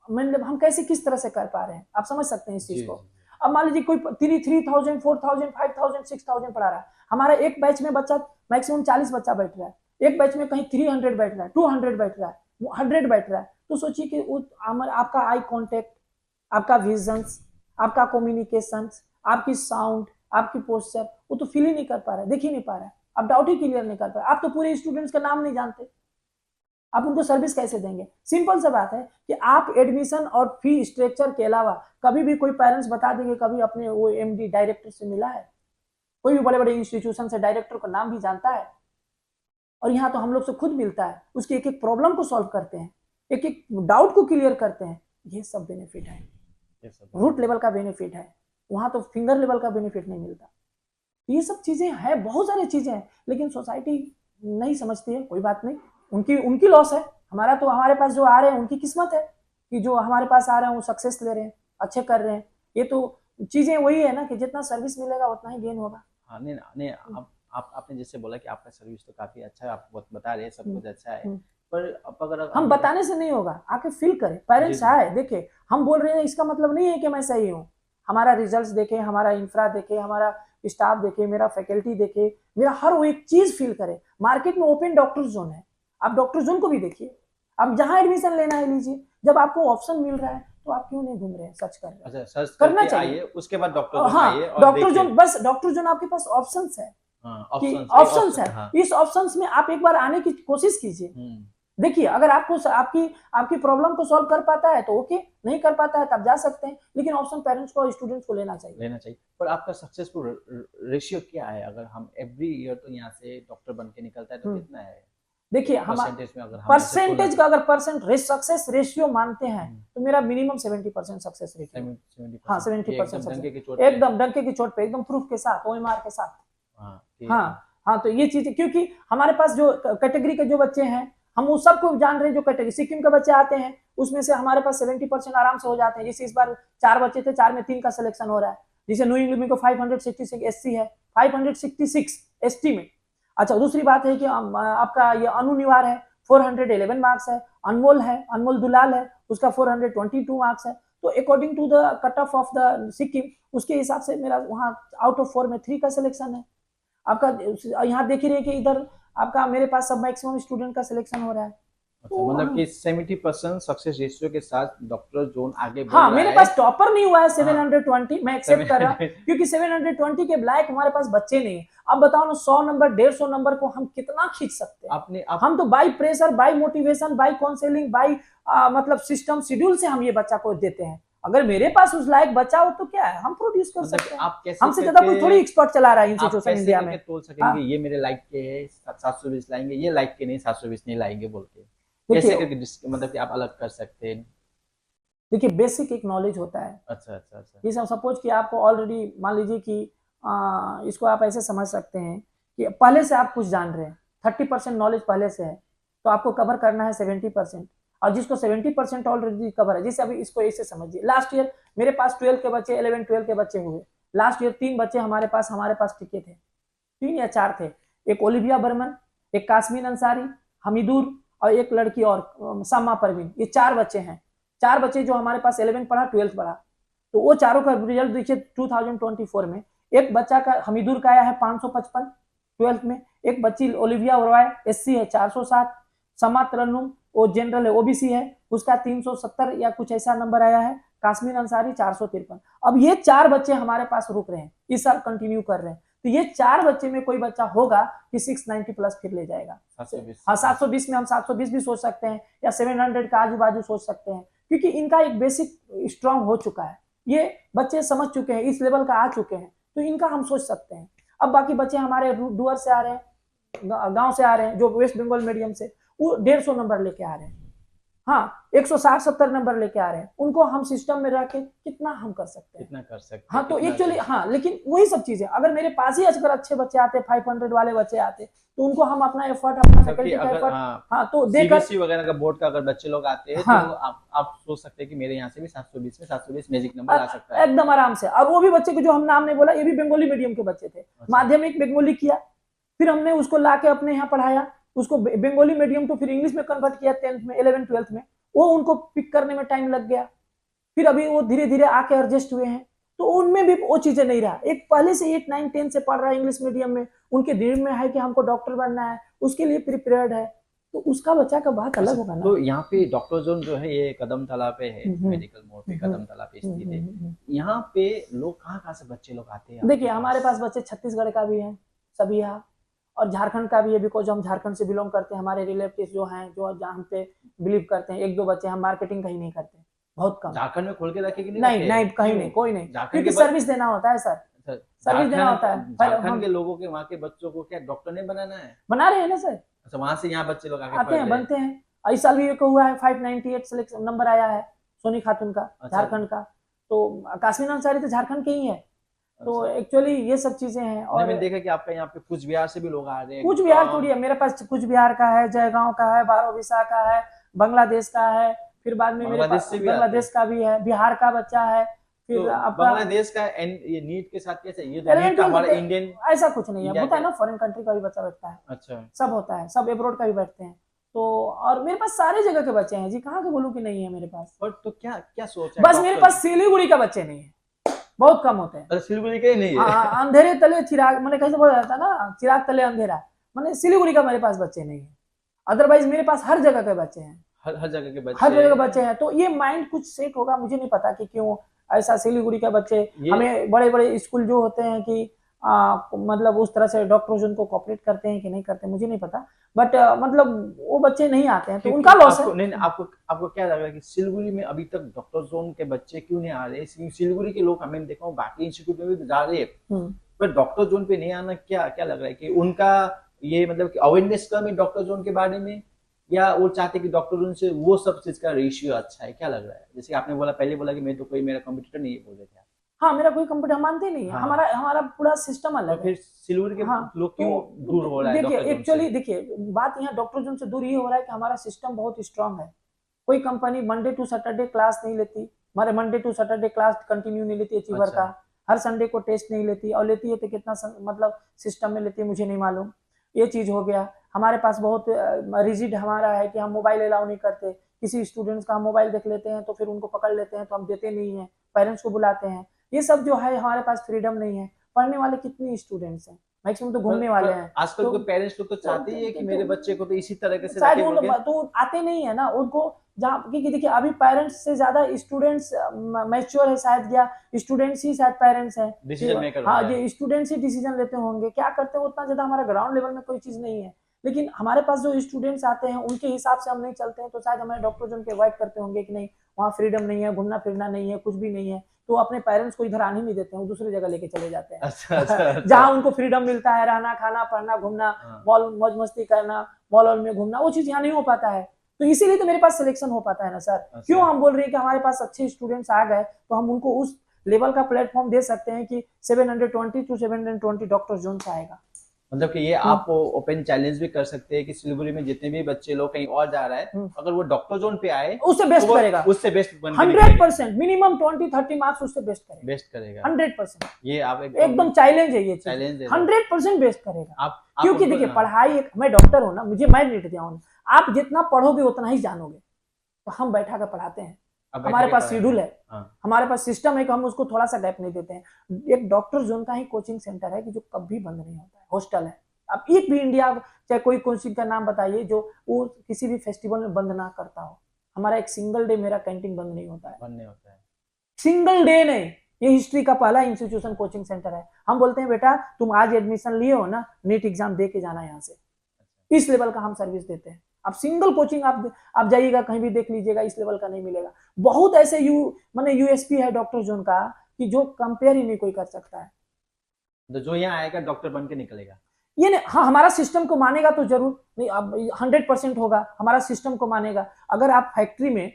मतलब हम कैसे किस तरह से कर पा रहे हैं, आप समझ सकते हैं इस चीज को। अब मान लीजिए कोई 3000, 4000, 5000, 6000 पढ़ा रहा है, हमारा एक बैच में बच्चा मैक्सिमम 40 बच्चा बैठ रहा है, एक बैच में कहीं 300 बैठ रहा है, 200 बैठ रहा है, 100 बैठ रहा है, तो सोचिए कि आपका आई कॉन्टेक्ट, आपका विजन्स, आपका कम्युनिकेशन, आपकी साउंड, आपकी पोस्चर, वो तो फील ही नहीं कर पा रहा है, देख ही नहीं पा रहा है, आप डाउट ही क्लियर नहीं कर पा रहे, आप तो पूरे स्टूडेंट्स का नाम नहीं जानते, आप उनको सर्विस कैसे देंगे। सिंपल सा बात है कि आप एडमिशन और फी स्ट्रक्चर के अलावा कभी भी कोई पेरेंट्स बता देंगे कभी अपने वो एमडी डायरेक्टर से मिला है, कोई भी बड़े बड़े इंस्टीट्यूशन से डायरेक्टर का नाम भी जानता है, और यहाँ तो हम लोग से खुद मिलता है, उसकी एक एक प्रॉब्लम को सॉल्व करते हैं, एक एक डाउट को क्लियर करते हैं। ये सब बेनिफिट है, रूट लेवल का बेनिफिट है, वहां तो फिंगर लेवल का बेनिफिट नहीं मिलता। ये सब चीजें हैं, बहुत सारी चीजें हैं, लेकिन सोसाइटी नहीं समझती है। कोई बात नहीं, उनकी लॉस है, हमारा तो, हमारे पास जो आ रहे हैं उनकी किस्मत है कि जो हमारे पास आ रहे हैं वो सक्सेस ले रहे हैं, अच्छे कर रहे हैं। ये तो चीजें वही है ना कि जितना सर्विस मिलेगा उतना ही गेन होगा। हाँ, नहीं आपने जैसे बोला कि आपका सर्विस तो काफी अच्छा है, आप बता रहे हैं सब कुछ अच्छा है, पर अब अगर हम बताने से नहीं होगा, आके फील करें, पेरेंट्स आए देखे, हम बोल रहे हैं इसका मतलब नहीं है कि मैं सही हूँ, हमारा रिजल्ट्स देखे, हमारा इंफ्रा देखे, हमारा स्टाफ देखे, मेरा फैकल्टी देखे, मेरा हर वो एक चीज फील करे। मार्केट में ओपन डॉक्टर जोन है, आप डॉक्टर जोन को भी देखिए, आप जहां एडमिशन लेना है लीजिए, जब आपको ऑप्शन मिल रहा है तो आप क्यों नहीं घूम रहे हैं, सर्च कर रहे हैं। अच्छा, सर्च करना चाहिए, उसके बाद डॉक्टर जोन हाँ, आइए और डॉक्टर जोन, बस डॉक्टर जोन आपके पास ऑप्शंस है, ऑप्शंस है, हाँ। इस ऑप्शंस में आप एक बार आने की कोशिश कीजिए। देखिए, अगर आपको आपकी प्रॉब्लम को सॉल्व कर पाता है तो ओके, नहीं कर पाता है तब जा सकते हैं, लेकिन ऑप्शन पेरेंट्स को, स्टूडेंट्स को लेना चाहिए। पर आपका सक्सेसफुल रेशियो क्या है? अगर हम एवरी ईयर तो यहाँ से डॉक्टर बन के निकलता है तो कितना है? देखिए, हम परसेंटेज का अगर सक्सेस रेशियो मानते हैं तो मेरा मिनिमम 70% सक्सेस रेशियो। हाँ, 70% एकदम डंके की चोट पे, एकदम प्रूफ के साथ, ओएमआर के साथ। हाँ, तो ये चीज, क्योंकि हमारे पास जो कैटेगरी के जो बच्चे हैं, हम उस सबको जान रहे हैं, जो कैटेगरी सिक्किम के बच्चे आते हैं उसमें से हमारे पास 70% आराम से हो जाते हैं। जैसे इस बार 4 बच्चे थे, 4 में 3 का सिलेक्शन हो रहा है। जैसे न्यू इंग्लैंड को 566 एससी है, 566 एसटी में। अच्छा, दूसरी बात है कि आपका ये अनुनिवार है, 411 मार्क्स है, अनमोल दुलाल है, उसका 422 मार्क्स है। तो according to the cut off the Sikkim, उसके हिसाब से मेरा वहाँ आउट ऑफ 4 में 3 का सिलेक्शन है। आपका यहाँ देख रही है कि इधर आपका, मेरे पास सब मैक्सिमम स्टूडेंट का सिलेक्शन हो रहा है। तो मतलब कि 70% सक्सेस रेशियो के साथ डॉक्टर जोन आगे बढ़ हाँ, रहा है। मेरे पास टॉपर नहीं हुआ है 720, मैं एक्सेप्ट कर रहा क्योंकि 720 के ब्लैक हमारे पास बच्चे नहीं है। अब बताओ ना, 100 नंबर 150 नंबर को हम कितना खींच सकते हैं? हम तो by pressure, by motivation, by counselling, by मतलब सिस्टम शेड्यूल से हम ये बच्चा को देते हैं। अगर मेरे पास उस लायक बच्चा हो तो क्या है, हम प्रोड्यूस कर सकते हैं। हमसे ज्यादा कोई थोड़ी एक्सपर्ट चला रहा है इंस्टीट्यूशन इंडिया में। तोल सकेंगे ये मेरे लायक के है 720 लाएंगे, ये लायक के नहीं 720 नहीं लाएंगे बोल के, कैसे करके मतलब कि आप अलग कर सकते हैं? देखिए, बेसिक एक नॉलेज होता है। अच्छा। जैसे सपोज कि आपको ऑलरेडी, मान लीजिए कि इसको आप ऐसे समझ सकते हैं कि पहले से आप कुछ जान रहे हैं, 30% नॉलेज पहले से है, तो आपको कवर करना है 70%। और जिसको 70% ऑलरेडी कवर है, जैसे अभी इसको ऐसे समझिए, लास्ट ईयर मेरे पास 12 के बच्चे, 11, 12 के बच्चे हुए। लास्ट ईयर 3 बच्चे हमारे पास टिके थे, 3 या 4 थे। एक ओलिविया बर्मन, एक कास्मीन अंसारी, हमीदुर, और एक लड़की और सामा परवीन। ये 4 बच्चे हैं, 4 बच्चे जो हमारे पास 11 पढ़ा, 12 पढ़ा। तो वो चारों का रिजल्ट देखिए 2024 में। एक बच्चा का, हमीदुर का आया है 555 12th में। एक बच्ची ओलिविया ओरवाय, एससी है, 407। समा तरन्नुम, वो जनरल है, ओबीसी है, उसका 370 या कुछ ऐसा नंबर आया है। कास्मीन अंसारी 453। अब ये 4 बच्चे हमारे पास रुक रहे हैं, इस साल कंटिन्यू कर रहे हैं। तो ये 4 बच्चे में कोई बच्चा होगा कि 690 प्लस फिर ले जाएगा। 720 हाँ 720 में हम 720 भी सोच सकते हैं या 700 का आजू बाजू सोच सकते हैं, क्योंकि इनका एक बेसिक स्ट्रांग हो चुका है, ये बच्चे समझ चुके हैं, इस लेवल का आ चुके हैं, तो इनका हम सोच सकते हैं। अब बाकी बच्चे हमारे डूअर से आ रहे हैं, गांव से आ रहे हैं, जो वेस्ट बंगाल मीडियम से, वो 150 नंबर लेके आ रहे हैं, हाँ 160-70 नंबर लेके आ रहे हैं, उनको हम सिस्टम में रख के कितना हम कर सकते हैं, कितना कर सकते हैं, हाँ तो कितना एक्चुअली कर- हाँ, लेकिन वही सब चीजें अगर मेरे पास ही अगर अच्छे बच्चे आते, 500 वाले बच्चे आते, तो उनको हम अपना एफर्ट, अपना मतलब कि फैकल्टी का अगर एफर्ट, हाँ हाँ तो देकर, सीबीएसई वगैरह का बोर्ड का अगर बच्चे लोग आते हैं हाँ तो आप सोच सकते हैं कि मेरे यहाँ से भी 720 में 720 मैजिक नंबर आ सकता है। एकदम आराम से। और वो भी बच्चे को जो हम नाम नहीं बोला, ये भी बंगाली मीडियम के बच्चे थे, माध्यमिक बंगाली किया, फिर हमने उसको लाके अपने यहाँ पढ़ाया, उसको बंगाली मीडियम तो फिर इंग्लिश में कन्वर्ट किया 10th में, 11th 12th में, वो उनको पिक करने में टाइम लग गया, फिर अभी वो धीरे धीरे आके एडजस्ट हुए हैं, तो उनमें भी वो चीजें नहीं रहा। एक पहले से 8 9 10 से पढ़ रहा है इंग्लिश मीडियम में, उनके दिल में है कि हमको डॉक्टर बनना है, उसके लिए प्रिपेयर्ड है, तो उसका बच्चा का बात अलग होगा ना। तो यहाँ पे डॉक्टर जोन जो है ये कदम तालाब पे है, हम्म, मेडिकल मोड़ पे कदम तालाब पे स्थित है। हम्म। यहाँ पे लोग कहाँ से बच्चे लोग आते हैं देखिए आपके हमारे पास बच्चे छत्तीसगढ़ का भी है सभी यहाँ, और झारखंड का भी है, बिकॉज हम झारखंड से बिलोंग करते हैं, हमारे रिलेटिव जो हैं जो जहाँ पे बिलीव करते हैं, 1-2 बच्चे, हम मार्केटिंग कहीं नहीं करते, बहुत कम। झारखंड में खोल के रखे कि नहीं नहीं रखे? नहीं कहीं क्यों? नहीं, कोई नहीं, झारखंड क्योंकि के सर्विस देना होता है सर, सर्विस देना होता है। झारखंड के लोगों के वहाँ के बच्चों को क्या डॉक्टर नहीं बनाना है? बना रहे हैं ना सर, अच्छा वहां से यहाँ बच्चे लोग आके आते पढ़ हैं, रहे हैं। बनते हैं। इस साल भी एक हुआ है 598 सिलेक्शन नंबर आया है सोनी खातून का, अच्छा। झारखंड का, तो काश्मीर अंसारी तो झारखंड के ही है, तो अच्छा। एक्चुअली ये सब चीजें हैं। नहीं, और मैंने देखा कि आपका यहाँ पे कुछ बिहार से भी लोग आ रहे हैं। कुछ बिहार थोड़ी है, मेरे पास कुछ बिहार का है, जयगांव का है, बारोविसा का है, बांग्लादेश का है, फिर बाद में मेरे बांग्लादेश पास से भी आते बांग्लादेश का भी है, बिहार का बच्चा है, तो फिर आपका बांग्लादेश का ये नीट के साथ कैसे? ये तो नीट 11th का हमारा 12th इंडियन ऐसा कुछ नहीं है, इंडिया होता है का- ना फॉरेन कंट्री का भी बच्चा बैठता है, अच्छा सब होता है, सब एब्रोड का भी बैठते हैं, तो और मेरे पास सारे जगह के बच्चे हैं जी, कहाँ के बोलूं कि नहीं है मेरे पास। और तो क्या क्या सोच है बस मेरे पास सिलीगुड़ी का बच्चे नहीं है, बहुत कम होते हैं। सिलीगुड़ी के ही नहीं है। हाँ, अंधेरे तले चिराग, मैंने कैसे बोला जाता ना, चिराग तले अंधेरा, मैंने सिलीगुड़ी का मेरे पास बच्चे नहीं है, अदरवाइज मेरे पास हर जगह के बच्चे हैं, हर जगह के बच्चे, हर जगह के बच्चे हैं। तो ये माइंड कुछ सेट होगा, मुझे नहीं पता कि क्यों ऐसा सिलीगुड़ी के बच्चे, हमें बड़े बड़े स्कूल जो होते हैं कि मतलब उस तरह से डॉक्टर्स उनको कॉपरेट करते हैं कि नहीं करते, मुझे नहीं पता, बट मतलब वो बच्चे नहीं आते हैं, तो उनका लॉस है। नहीं आपको क्या लग रहा है कि सिलीगुड़ी में अभी तक डॉक्टर जोन के बच्चे क्यों नहीं आ रहे? सिलीगुड़ी के लोग हमें देखा हूँ बाकी इंस्टीट्यूट में भी जा रहे हैं, पर डॉक्टर जोन पे नहीं आना, क्या क्या लग रहा है कि उनका ये मतलब कि अवेयरनेस कम है डॉक्टर जोन के बारे में, या वो चाहते कि डॉक्टर जोन से वो सब चीज का रेशियो अच्छा है? क्या लग रहा है? जैसे आपने बोला, पहले बोला कि मैं तो कोई मेरा कंपटीटर नहीं है, बोल रहे थे आप। हाँ मेरा कोई कंप्यूटर मानते नहीं है, हाँ। हमारा पूरा सिस्टम तो अलग है। फिर सिलीगुड़ी के हाँ, लोग क्यों तो दूर हो रहा है देखिए डॉक्टर जोन एक्चुअली से? देखिए बात यहाँ डॉक्टर जोन से दूर ये हो रहा है कि हमारा सिस्टम बहुत स्ट्रांग है, कोई company Monday to Saturday class नहीं लेती, हमारे Monday to Saturday class continue नहीं लेती अचीवर अच्छा। का, हर संडे को टेस्ट नहीं लेती, और लेती है तो कितना मतलब सिस्टम में लेती है मुझे नहीं मालूम, ये चीज हो गया। हमारे पास बहुत रिजिड हमारा है कि हम मोबाइल अलाउ नहीं करते, किसी स्टूडेंट्स का हम मोबाइल देख लेते हैं तो फिर उनको पकड़ लेते हैं, तो हम देते नहीं है, पेरेंट्स को बुलाते हैं, ये सब जो है हमारे पास फ्रीडम नहीं है। पढ़ने वाले कितनी स्टूडेंट्स हैं, मैक्सिमम तो घूमने वाले हैं। आजकल के पेरेंट्स लोग तो चाहते ही है कि मेरे बच्चे को तो इसी तरह से शायद रखे उन बोल के। तो आते नहीं है ना उनको, जहाँ क्योंकि देखिए अभी पेरेंट्स से ज्यादा स्टूडेंट्स मैच्योर है शायद, या स्टूडेंट्स ही शायद पेरेंट्स हैं, डिसीजन मेकर। हाँ ये स्टूडेंट्स ही डिसीजन लेते होंगे, क्या करते हैं उतना ज्यादा हमारा ग्राउंड लेवल में कोई चीज नहीं है। लेकिन हमारे पास जो स्टूडेंट्स आते हैं उनके हिसाब से हम नहीं चलते हैं, तो शायद हमारे डॉक्टर जो उनके अवॉइड करते होंगे कि नहीं वहाँ फ्रीडम नहीं है, घूमना फिरना नहीं है, कुछ भी नहीं है, तो अपने पेरेंट्स को इधर आने नहीं देते हैं, वो दूसरी जगह लेके चले जाते हैं। अच्छा। जहाँ उनको फ्रीडम मिलता है, रहना खाना पढ़ना घूमना, मॉल मौज मस्ती करना, मॉल में घूमना, वो चीज यहाँ नहीं हो पाता है, तो इसीलिए तो मेरे पास सिलेक्शन हो पाता है ना सर। क्यों हम बोल रहे हैं कि हमारे पास अच्छे स्टूडेंट्स आ गए तो हम उनको उस लेवल का प्लेटफॉर्म दे सकते हैं कि 720 to 720 डॉक्टर जोन से आएगा। मतलब कि ये आप ओपन चैलेंज भी कर सकते हैं कि सिलीगुड़ी में जितने भी बच्चे लोग कहीं और जा रहा है, अगर वो डॉक्टर जोन पे आए उससे बेस्ट तो करेगा, उससे बेस्ट 100% मिनिमम 20-30 मार्क्स उससे बेस्ट करेगा 100%। ये आप एकदम चैलेंज है, ये चैलेंज है, 100% बेस्ट करेगा। आप क्योंकि देखिए पढ़ाई, मैं डॉक्टर हूँ ना, मुझे मैं नीट दिया हूँ, आप जितना पढ़ोगे उतना ही जानोगे, तो हम बैठा कर पढ़ाते हैं, हमारे पास शेड्यूल है, हमारे पास सिस्टम है कि हम उसको थोड़ा सा गैप नहीं देते हैं। एक डॉक्टर जोन का ही कोचिंग सेंटर है कि जो कभी बंद नहीं होता है, हॉस्टल है। अब एक भी इंडिया चाहे कोई कोचिंग का नाम बताइए जो वो किसी भी फेस्टिवल में बंद ना करता हो। हमारा एक सिंगल डे मेरा कैंटीन बंद नहीं होता है, बंद नहीं होता है, सिंगल डे नहीं, ये हिस्ट्री का पहला इंस्टीट्यूशन कोचिंग सेंटर है। हम बोलते हैं बेटा तुम आज एडमिशन लिए हो ना, नीट एग्जाम दे के जाना यहाँ से। इस लेवल का हम सर्विस देते हैं। आप सिंगल कोचिंग आप जाइएगा कहीं भी देख लीजिएगा, इस लेवल का नहीं मिलेगा। बहुत ऐसे माने यूएसपी है डॉक्टर जोन का कि जो कंपेयर ही नहीं कोई कर सकता है। तो जो यहाँ आएगा डॉक्टर बन के निकलेगा। ये नहीं, हाँ हमारा सिस्टम को मानेगा तो जरूर नहीं, अब 100% होगा, हमारा सिस्टम को मानेगा। अगर आप फैक्ट्री में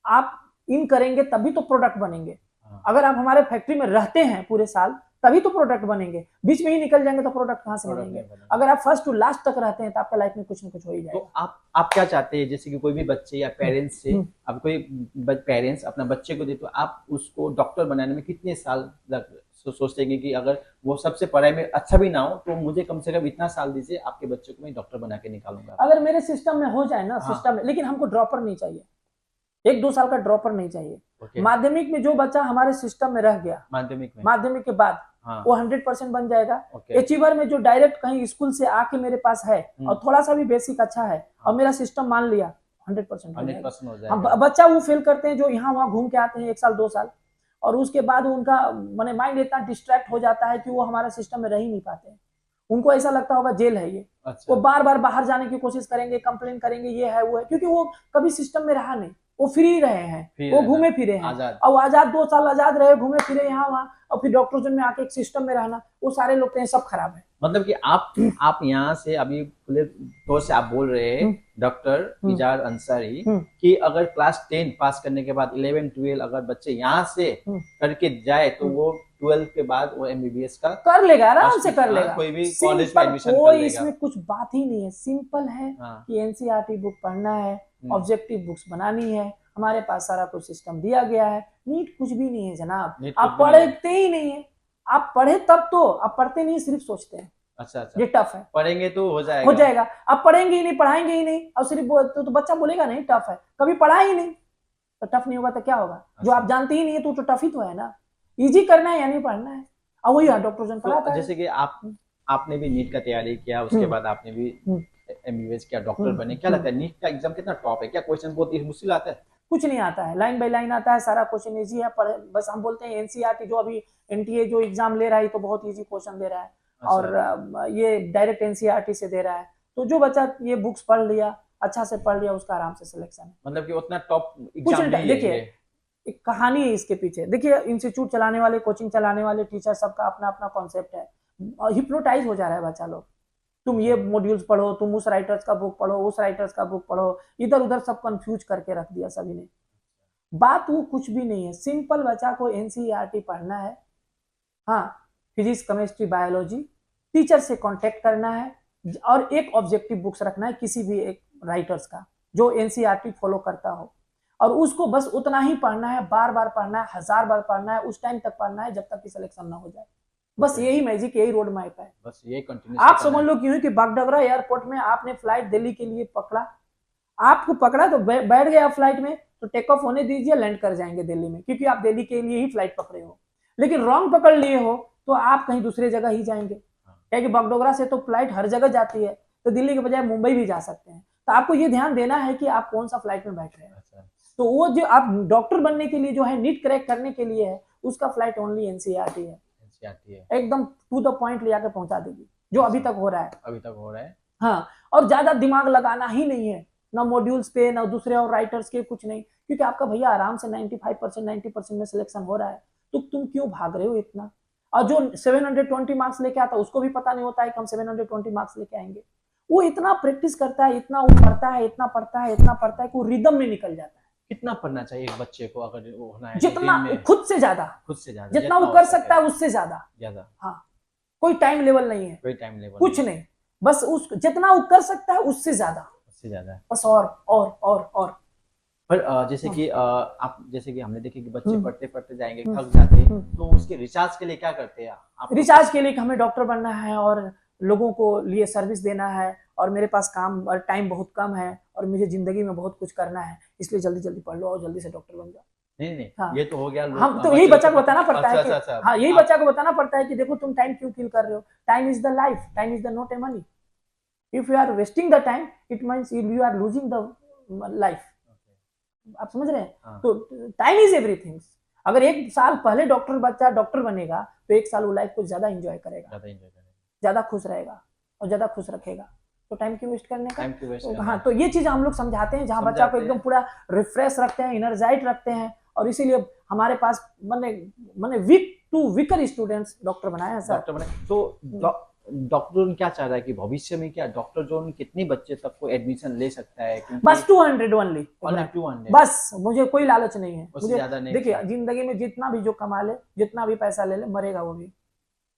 आप इन करेंगे तभी तो प्रोडक्ट बनेंगे। अगर आप हमारे फैक्ट्री में रहते हैं पूरे साल तभी तो प्रोडक्ट बनेंगे, बीच में ही निकल जाएंगे तो प्रोडक्ट कहाँ से बनेंगे। अगर आप फर्स्ट टू लास्ट तक रहते हैं तो आपका लाइफ में कुछ ना कुछ हो ही जाएगा। तो आप क्या चाहते हैं, जैसे कि कोई भी बच्चे या पेरेंट्स से, अब कोई पेरेंट्स अपना बच्चे को दे तो आप उसको डॉक्टर बनाने में कितने साल सोचते हैं कि अगर वो सबसे पढ़ाई में अच्छा भी ना हो तो मुझे कम से कम इतना साल दीजिए, आपके बच्चे को मैं डॉक्टर बना के निकालूंगा। अगर मेरे सिस्टम में हो जाए ना, सिस्टम में, लेकिन हमको ड्रॉपर नहीं चाहिए, 1-2 साल का ड्रॉपर नहीं चाहिए। माध्यमिक में जो बच्चा हमारे सिस्टम में रह गया, माध्यमिक के बाद वो 100% बन जाएगा। अचीवर में जो डायरेक्ट कहीं स्कूल से आके मेरे पास है और थोड़ा सा भी बेसिक अच्छा है और मेरा सिस्टम मान लिया, 100% हो जाएगा। बच्चा वो फेल करते हैं जो यहाँ वहाँ घूम के आते हैं 1 साल 2 साल, और उसके बाद उनका माने माइंड इतना डिस्ट्रैक्ट हो जाता है कि वो हमारे सिस्टम में रह ही नहीं पाते हैं। उनको ऐसा लगता होगा जेल है ये। वो बार बार बाहर जाने की कोशिश करेंगे, कंप्लेन करेंगे, ये है वो है, क्योंकि वो कभी सिस्टम में रहा नहीं, वो फ्री रहे हैं, वो घूमे फिरे हैं और आजाद 2 साल आजाद रहे, घूमे फिरे यहाँ वहाँ, और फिर डॉक्टर जोन में आके एक सिस्टम में रहना, वो सारे लोग हैं सब खराब है। मतलब कि आप यहाँ से अभी खुले तौर से आप बोल रहे हैं डॉक्टर इजार अंसारी कि अगर क्लास 10 पास करने के बाद 11 12 अगर बच्चे यहाँ से करके जाए तो वो 12 के बाद वो एमबीबीएस का कर लेगा, आराम से कर लेगा, कोई भी कॉलेज में एडमिशन कर कोई लेगा। इसमें कुछ बात ही नहीं है, सिंपल है कि एनसीईआरटी बुक पढ़ना है, ऑब्जेक्टिव बुक्स बनानी है, हमारे पास सारा कुछ सिस्टम दिया गया है। नीट कुछ भी नहीं है जनाब, आप पढ़ते ही नहीं है, आप पढ़े तब तो, आप पढ़ते नहीं सिर्फ सोचते हैं। अच्छा, ये टफ है, पढ़ेंगे तो हो जाएगा, आप पढ़ेंगे ही नहीं, पढ़ाएंगे ही नहीं और सिर्फ तो बच्चा बोलेगा नहीं टफ है, कभी पढ़ा ही नहीं तो टफ नहीं होगा तो क्या होगा। जो आप जानते ही नहीं है तो टफ ही तो है ना, इजी करना है या नहीं पढ़ना है, और वही डॉक्टर जन पढ़ाता है। जैसे कि आपने भी नीट का तैयारी किया, उसके बाद आपने भी एमबीबीएस किया, डॉक्टर बने, क्या लगता है नीट का एग्जाम कितना टॉप है, क्या क्वेश्चन बहुत मुश्किल आता है? कुछ नहीं आता है, लाइन बाय लाइन आता है, सारा क्वेश्चन इजी है। बस हम बोलते हैं एनसीईआरटी जो अभी एनटीए जो एग्जाम ले रहा है तो बहुत इजी क्वेश्चन दे रहा है, और ये डायरेक्ट एनसीईआरटी से दे रहा है, तो जो बच्चा ये बुक्स पढ़ लिया, अच्छा से पढ़ लिया, उसका आराम से सिलेक्शन है। मतलब कि उतना टॉप एग्जाम नहीं है। देखिए एक कहानी है इसके पीछे, देखिए इंस्टीट्यूट चलाने वाले, कोचिंग चलाने वाले टीचर सबका अपना अपना कॉन्सेप्ट है, हिप्नोटाइज हो जा रहा है बच्चा लोग। तुम ये मॉड्यूल्स पढ़ो, तुम उस राइटर्स का बुक पढ़ो, उस राइटर्स का बुक पढ़ो, इधर उधर सब कंफ्यूज करके रख दिया सभी ने। बात वो कुछ भी नहीं है, सिंपल बच्चा को एनसीईआरटी पढ़ना है, हाँ फिजिक्स केमिस्ट्री बायोलॉजी, टीचर से कांटेक्ट करना है और एक ऑब्जेक्टिव बुक्स रखना है किसी भी एक राइटर्स का जो एनसीईआरटी फॉलो करता हो, और उसको बस उतना ही पढ़ना है, बार बार पढ़ना है, 1000 बार पढ़ना है, उस टाइम तक पढ़ना है जब तक कि सिलेक्शन ना हो जाए। बस यही मैजिक, यही रोड मैप है। बस यही कंटिन्यू आप समझ लो क्यों कि बागडोगरा एयरपोर्ट में आपने फ्लाइट दिल्ली के लिए पकड़ा, आपको पकड़ा तो बैठ गया फ्लाइट में, तो टेक ऑफ होने दीजिए, लैंड कर जाएंगे दिल्ली में, क्योंकि आप दिल्ली के लिए ही फ्लाइट पकड़े हो। लेकिन रॉन्ग पकड़ लिए हो तो आप कहीं दूसरे जगह ही जाएंगे, क्योंकि बागडोगरा से तो फ्लाइट हर जगह जाती है, तो दिल्ली के बजाय मुंबई भी जा सकते हैं। तो आपको ये ध्यान देना है कि आप कौन सा फ्लाइट में बैठ रहे हैं। तो वो जो आप डॉक्टर बनने के लिए जो है, नीट क्रैक करने के लिए है, उसका फ्लाइट ओनली एनसीईआरटी है, एकदम टू द पॉइंट ले आकर पहुंचा देगी, जो अभी तक हो रहा है। हाँ, और ज्यादा दिमाग लगाना ही नहीं है, ना मॉड्यूल्स पे, ना दूसरे और राइटर्स के, कुछ नहीं, क्योंकि आपका भैया आराम से 95% 90% में सिलेक्शन हो रहा है, तो तुम क्यों भाग रहे हो इतना। और जो 720 मार्क्स लेके आता है उसको भी पता नहीं होता है कि हम 720 मार्क्स लेके आएंगे। वो इतना प्रैक्टिस करता है, इतना वो पढ़ता है, इतना पढ़ता है, इतना पढ़ता है कि वो रिदम में निकल जाता है। कितना पढ़ना चाहिए एक बच्चे को अगर वो होना है? जितना खुद से ज्यादा जितना वो कर सकता है उससे ज्यादा। हाँ, कोई टाइम लेवल नहीं है, कुछ नहीं, बस उस जितना वो कर सकता है उससे ज्यादा बस, और पर जैसे कि आप, जैसे कि हमने देखे कि बच्चे पढ़ते पढ़ते जाएंगे, थक जाते हैं, तो उसके रिचार्ज के लिए क्या करते हैं आप? रिचार्ज के लिए हमें डॉक्टर बनना है और लोगों को लिए सर्विस देना है, और मेरे पास काम और टाइम बहुत कम है, और मुझे जिंदगी में बहुत कुछ करना है, इसलिए जल्दी जल्दी पढ़ लो और जल्दी से डॉक्टर बन जाओ। नहीं, हाँ, ये तो हो गया। हम तो यही बच्चा को बताना पड़ता है कि हाँ, यही बच्चा को बताना पड़ता है कि देखो तुम टाइम क्यों किल कर रहे हो, time is the life, time is the not a money. If you are wasting the time it means you are losing the life. आप समझ रहे हैं? तो टाइम इज एवरीथिंग। अगर 1 साल पहले बच्चा डॉक्टर बनेगा तो 1 साल वो लाइफ को ज्यादा एंजॉय करेगा, ज्यादा एंजॉय करेंगे, ज्यादा खुश रहेगा और ज्यादा खुश रखेगा। तो टाइम क्यों वेस्ट करने का। टाइम की वेस्ट तो हाँ, तो ये चीज हम लोग समझाते हैं, जहाँ बच्चा को एकदम पूरा रिफ्रेश रखते हैं, एनर्जाइट रखते हैं। और इसीलिए हमारे पास मैंने weak to weaker students doctor बनाए हैं सर। डॉक्टर बने तो डॉक्टर जोन क्या चाह रहा है कि भविष्य में क्या डॉक्टर जोन कितने बच्चे तक को एडमिशन ले सकता है? बस 200 ओनली, 200 बस। मुझे कोई लालच नहीं है, उससे मुझे ज्यादा नहीं। देखिए जिंदगी में जितना भी जो कमा ले, जितना भी पैसा ले ले, मरेगा वो भी,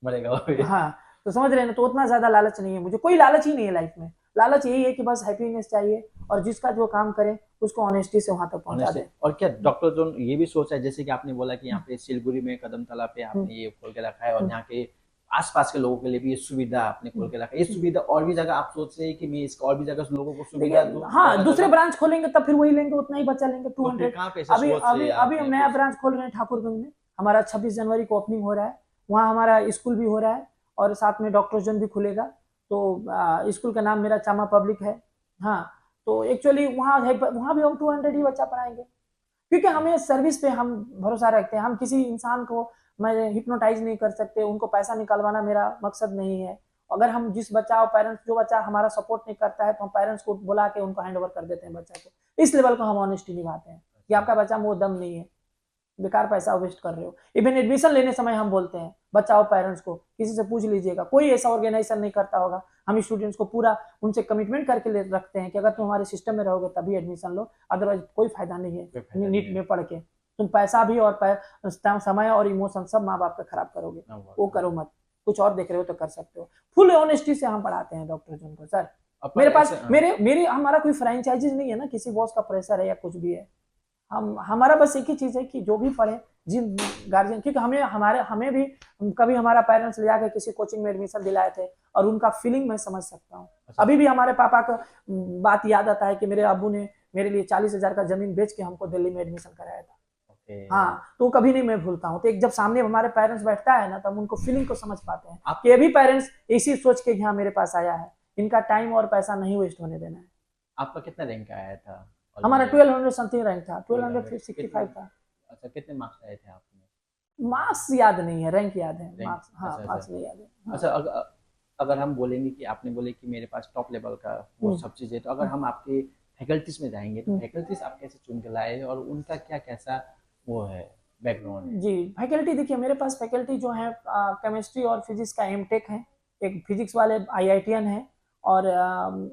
मरेगा वो भी। हाँ, तो समझ रहे हैं ना। तो उतना ज्यादा लालच नहीं है, मुझे कोई लालच ही नहीं है लाइफ में। लालच यही है कि बस हैप्पीनेस चाहिए, और जिसका जो काम करे उसको ऑनेस्टी से वहां तक पहुंचा दे। और क्या डॉक्टर जोन ये भी सोचा है, जैसे कि आपने बोला कि यहाँ पे सिलगुड़ी में कदमतला पे आपने ये खोल के रखा है, और यहाँ के आसपास के लोगों के लिए भी ये सुविधा आपने खोल के रखा है। ये सुविधा और भी जगह आप सोच रहे हैं कि मैं इसका और भी जगह लोगों को सुविधा दूं? हाँ, दूसरे ब्रांच खोलेंगे तब फिर वही लेंगे, उतना ही बच्चा लेंगे, 200। कहाँ पे अभी अभी अभी हम नया ब्रांच खोल रहे हैं ठाकुरगंज में। हमारा 26 जनवरी को ओपनिंग हो रहा है, वहाँ हमारा स्कूल भी हो रहा है, और साथ में डॉक्टर जोन भी खुलेगा। तो स्कूल का नाम मेरा चामा पब्लिक है। हाँ, तो एक्चुअली वहाँ भी हम 200 ही बच्चा पढ़ाएंगे, क्योंकि हमें सर्विस पे हम भरोसा रखते हैं। हम किसी इंसान को मैं हिप्नोटाइज नहीं कर सकते, उनको पैसा निकलवाना मेरा मकसद नहीं है। अगर हम जिस बच्चा और पेरेंट्स, जो बच्चा हमारा सपोर्ट नहीं करता है, तो हम पेरेंट्स को बुला के उनको हैंड ओवर कर देते हैं बच्चा को। इस लेवल को हम ऑनेस्टी निभाते हैं कि आपका बच्चा में वो दम नहीं है, बेकार पैसा वेस्ट कर रहे हो। इवन एडमिशन लेने समय हम बोलते हैं बच्चा और पेरेंट्स को, किसी से पूछ लीजिएगा, कोई ऐसा ऑर्गेनाइजेशन नहीं करता होगा। हम स्टूडेंट्स को पूरा उनसे कमिटमेंट करके रखते हैं कि अगर तुम हमारे सिस्टम में रहोगे तभी एडमिशन लो, अदरवाइज कोई फायदा नहीं है नीट में पढ़ के। तुम पैसा भी और समय और इमोशन सब माँ बाप का खराब करोगे, वो करो मत। कुछ और देख रहे हो तो कर सकते हो। फुल ऑनेस्टी से हम पढ़ाते हैं डॉक्टर जोन को सर। मेरे पास मेरे हमारा कोई फ्रेंचाइजीज नहीं है ना, किसी बॉस का प्रेशर है या कुछ भी है। हमारा बस एक ही चीज है कि जो भी पढ़े, जिन गार्जियन, क्योंकि हमें भी कभी हमारा पेरेंट्स ले जाके किसी कोचिंग में एडमिशन दिलाए थे, और उनका फीलिंग मैं समझ सकता हूँ। अभी भी हमारे पापा का बात याद आता है कि मेरे अब्बू ने मेरे लिए 40,000 का जमीन बेच के हमको दिल्ली में एडमिशन कराया था। हाँ, तो कभी नहीं मैं भूलता हूँ। तो एक जब सामने हमारे पेरेंट्स बैठता है ना, तब उनको फीलिंग को समझ पाते हैं कि अभी पेरेंट्स इसी सोच के यहाँ मेरे पास आया है, इनका टाइम और पैसा नहीं वेस्ट होने देना है। आपका कितना रैंक आया था? हमारा 1200 समथिंग रैंक था, 1265 था। अच्छा, कितने मार्क्स आए थे आपने? मार्क्स याद नहीं है, रैंक याद है, मार्क्स हाँ, मार्क्स नहीं याद है। अच्छा, अगर हम बोलेंगे कि आपने बोले कि मेरे पास टॉप लेवल का वो सब चीज़ है, तो अगर हम आपके फैकल्टीज में जाएंगे तो फैकल्टीज आप कैसे चुन के लाए, और उनका क्या कैसा वो है बैकग्राउंड? जी, फैकल्टी देखिए, मेरे पास फैकल्टी जो है केमिस्ट्री और फिजिक्स का एमटेक है। एक फिजिक्स वाले IITian है, और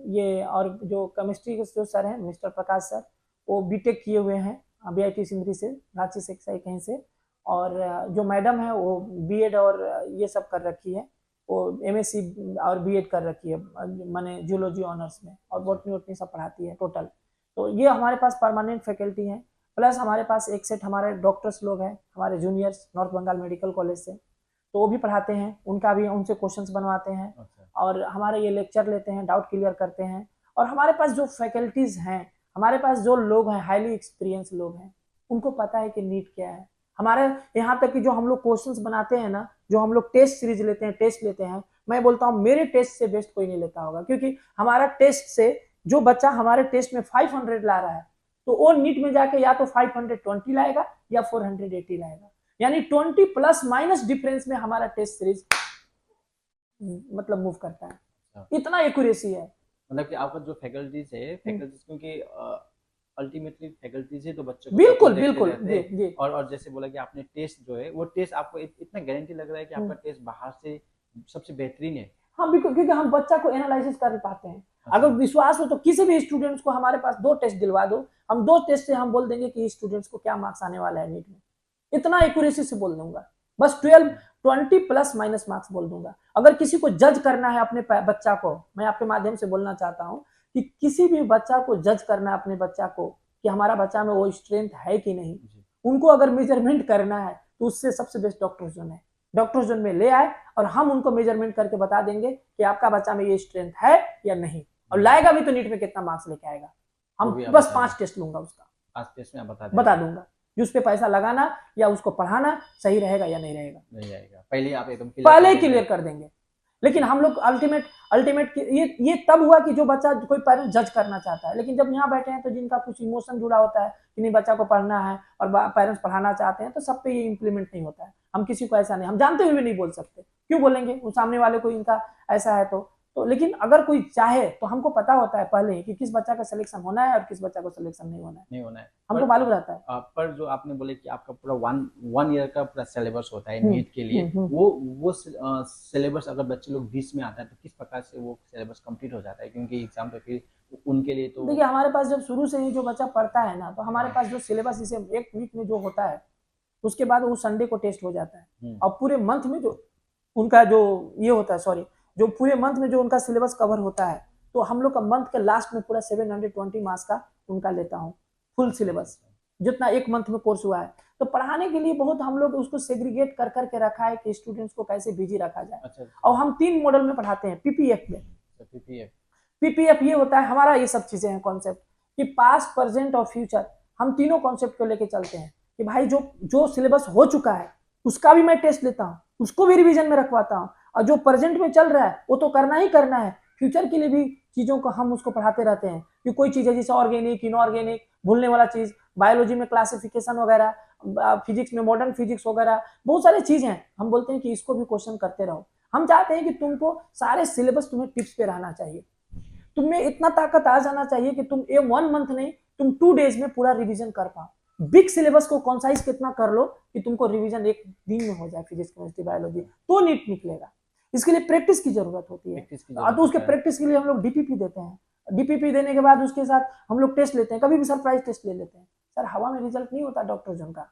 ये और जो केमिस्ट्री के जो सर हैं मिस्टर प्रकाश सर, वो बीटेक किए हुए हैं BIT सिंदरी से, रांची से कहीं से। और जो मैडम है वो बीएड और ये सब कर रखी है, वो MSc और बीएड कर रखी है, माने जूलॉजी ऑनर्स में, और बॉटनी वोटनी सब पढ़ाती है टोटल। तो ये हमारे पास परमानेंट फैकल्टी है। प्लस हमारे पास एक सेट हमारे डॉक्टर्स लोग हैं, हमारे juniors north Bengal medical college से, तो वो भी पढ़ाते हैं, उनका भी उनसे क्वेश्चंस बनवाते हैं। और हमारे ये लेक्चर लेते हैं, डाउट क्लियर करते हैं। और हमारे पास जो फैकल्टीज हैं, हमारे पास जो लोग हैं, हाईली एक्सपीरियंस लोग हैं, उनको पता है कि नीट क्या है। हमारे यहाँ तक कि जो हम लोग क्वेश्चंस बनाते हैं ना, जो हम लोग टेस्ट सीरीज लेते हैं, टेस्ट लेते हैं, मैं बोलता हूँ मेरे टेस्ट से बेस्ट कोई नहीं लेता होगा, क्योंकि हमारा टेस्ट से जो बच्चा हमारे टेस्ट में 500 ला रहा है, तो वो नीट में जाके या तो 520 लाएगा या 480 लाएगा, यानी 20 प्लस माइनस डिफरेंस में हमारा टेस्ट सीरीज मतलब मूव करता है। इतना एक्यूरेसी है। मतलब कि आपका जो फैकल्टीज है, फैकल्टीज क्योंकि अल्टीमेटली फैकल्टीज है तो बच्चों को बिल्कुल बिल्कुल जी। और जैसे बोला कि आपने टेस्ट जो है, वो टेस्ट आपको इतना गारंटी लग रहा है कि आपका टेस्ट बाहर से सबसे बेहतरीन है। हाँ बिल्कुल, क्योंकि हम बच्चा को एनालिसिस कर पाते हैं। अगर विश्वास हो तो किसी भी स्टूडेंट्स को हमारे पास 2 टेस्ट दिलवा दो, हम 2 टेस्ट से हम बोल देंगे कि स्टूडेंट्स को क्या मार्क्स आने वाला है नीट में। इतना एक्यूरेसी से बोल दूंगा, बस 20 प्लस माइनस मार्क्स बोल दूंगा। अगर किसी को जज करना है अपने बच्चा को, मैं आपके माध्यम से बोलना चाहता हूँ कि किसी भी बच्चा को जज करना है अपने बच्चा को कि हमारा बच्चा में वो स्ट्रेंथ है कि नहीं, उनको अगर मेजरमेंट करना है तो उससे सबसे बेस्ट डॉक्टर जोन है। डॉक्टर जोन में ले आए और हम उनको मेजरमेंट करके बता देंगे कि आपका बच्चा में ये स्ट्रेंथ है या नहीं, और लाएगा भी तो नीट में कितना मार्क्स लेके आएगा। हम बस 5 टेस्ट लूंगा, उसका 5 टेस्ट में बता दूंगा कि उस पे पैसा लगाना या उसको पढ़ाना सही रहेगा या नहीं रहेगा। नहीं रहेगा, पहले आप एकदम पहले क्लियर कर देंगे। लेकिन हम लोग अल्टीमेट ये तब हुआ कि जो बच्चा कोई पेरेंट्स जज करना चाहता है, लेकिन जब यहाँ बैठे हैं तो जिनका कुछ इमोशन जुड़ा होता है कि नहीं बच्चा को पढ़ना है और पेरेंट्स पढ़ाना चाहते हैं, तो सब पे ये इम्प्लीमेंट नहीं होता है। हम किसी को ऐसा नहीं, हम जानते हुए भी नहीं बोल सकते, क्यों बोलेंगे, वो सामने वाले को इनका ऐसा है तो लेकिन अगर कोई चाहे तो हमको पता होता है पहले ही कि किस बच्चा का सिलेक्शन होना है और किस बच्चा को सिलेक्शन नहीं होना है, नहीं होना है। हमको मालूम रहता है। पर जो आपने बोले कि आपका पूरा वन ईयर का पूरा सिलेबस होता है हम्म, नीट के लिए, वो सिलेबस अगर बच्चे लोग 20 में आता है तो किस प्रकार से वो सिलेबस कंप्लीट हो जाता है, क्योंकि एग्जाम पे फिर उनके लिए तो देखिए हमारे पास जब शुरू से ही जो बच्चा पढ़ता है ना, तो हमारे पास जो सिलेबस इसे एक वीक में जो होता है, उसके बाद वो संडे को टेस्ट हो जाता है और पूरे मंथ में जो उनका जो ये होता है, सॉरी, जो पूरे मंथ में जो उनका सिलेबस कवर होता है, तो हम लोग का मंथ के लास्ट में पूरा 720 मार्क्स का उनका लेता हूँ फुल सिलेबस, जितना एक मंथ में कोर्स हुआ है। तो पढ़ाने के लिए बहुत हम लोग उसको सेग्रीगेट कर करके रखा है कि स्टूडेंट्स को कैसे बिजी रखा जाए। अच्छा, और हम 3 मॉडल में पढ़ाते हैं, पीपीएफ में। पीपीएफ पीपीएफ ये होता है हमारा, ये सब चीजें हैं कॉन्सेप्ट कि पास्ट, प्रेजेंट और फ्यूचर, हम तीनों कॉन्सेप्ट को लेके चलते हैं कि भाई जो जो सिलेबस हो चुका है उसका भी मैं टेस्ट लेता हूँ, उसको भी रिवीजन में रखवाता हूँ, और जो प्रेजेंट में चल रहा है वो तो करना ही करना है, फ्यूचर के लिए भी चीजों को हम उसको पढ़ाते रहते हैं कि कोई चीज है जैसे ऑर्गेनिक, इनऑर्गेनिक, भूलने वाला चीज, बायोलॉजी में क्लासिफिकेशन वगैरह, फिजिक्स में मॉडर्न फिजिक्स वगैरह, बहुत सारी चीजें हैं। हम बोलते हैं कि इसको भी क्वेश्चन करते रहो। हम चाहते हैं कि तुमको सारे सिलेबस तुम्हें टिप्स पे रहना चाहिए, तुम्हें इतना ताकत आ जाना चाहिए कि तुम 1 मंथ नहीं, तुम 2 डेज में पूरा रिवीजन कर पाओ। बिग सिलेबस को कॉन्साइज कितना कर लो कि तुमको रिवीजन एक दिन में हो जाए, फिजिक्स, केमिस्ट्री, बायोलॉजी, तो नीट निकलेगा। इसके लिए प्रैक्टिस की जरूरत होती है, तो उसके प्रैक्टिस के लिए हम लोग डीपीपी देते हैं। डीपीपी देने के बाद उसके साथ हम लोग टेस्ट लेते हैं, कभी भी सरप्राइज टेस्ट ले लेते हैं। सर हवा में रिजल्ट नहीं होता डॉक्टर जन का।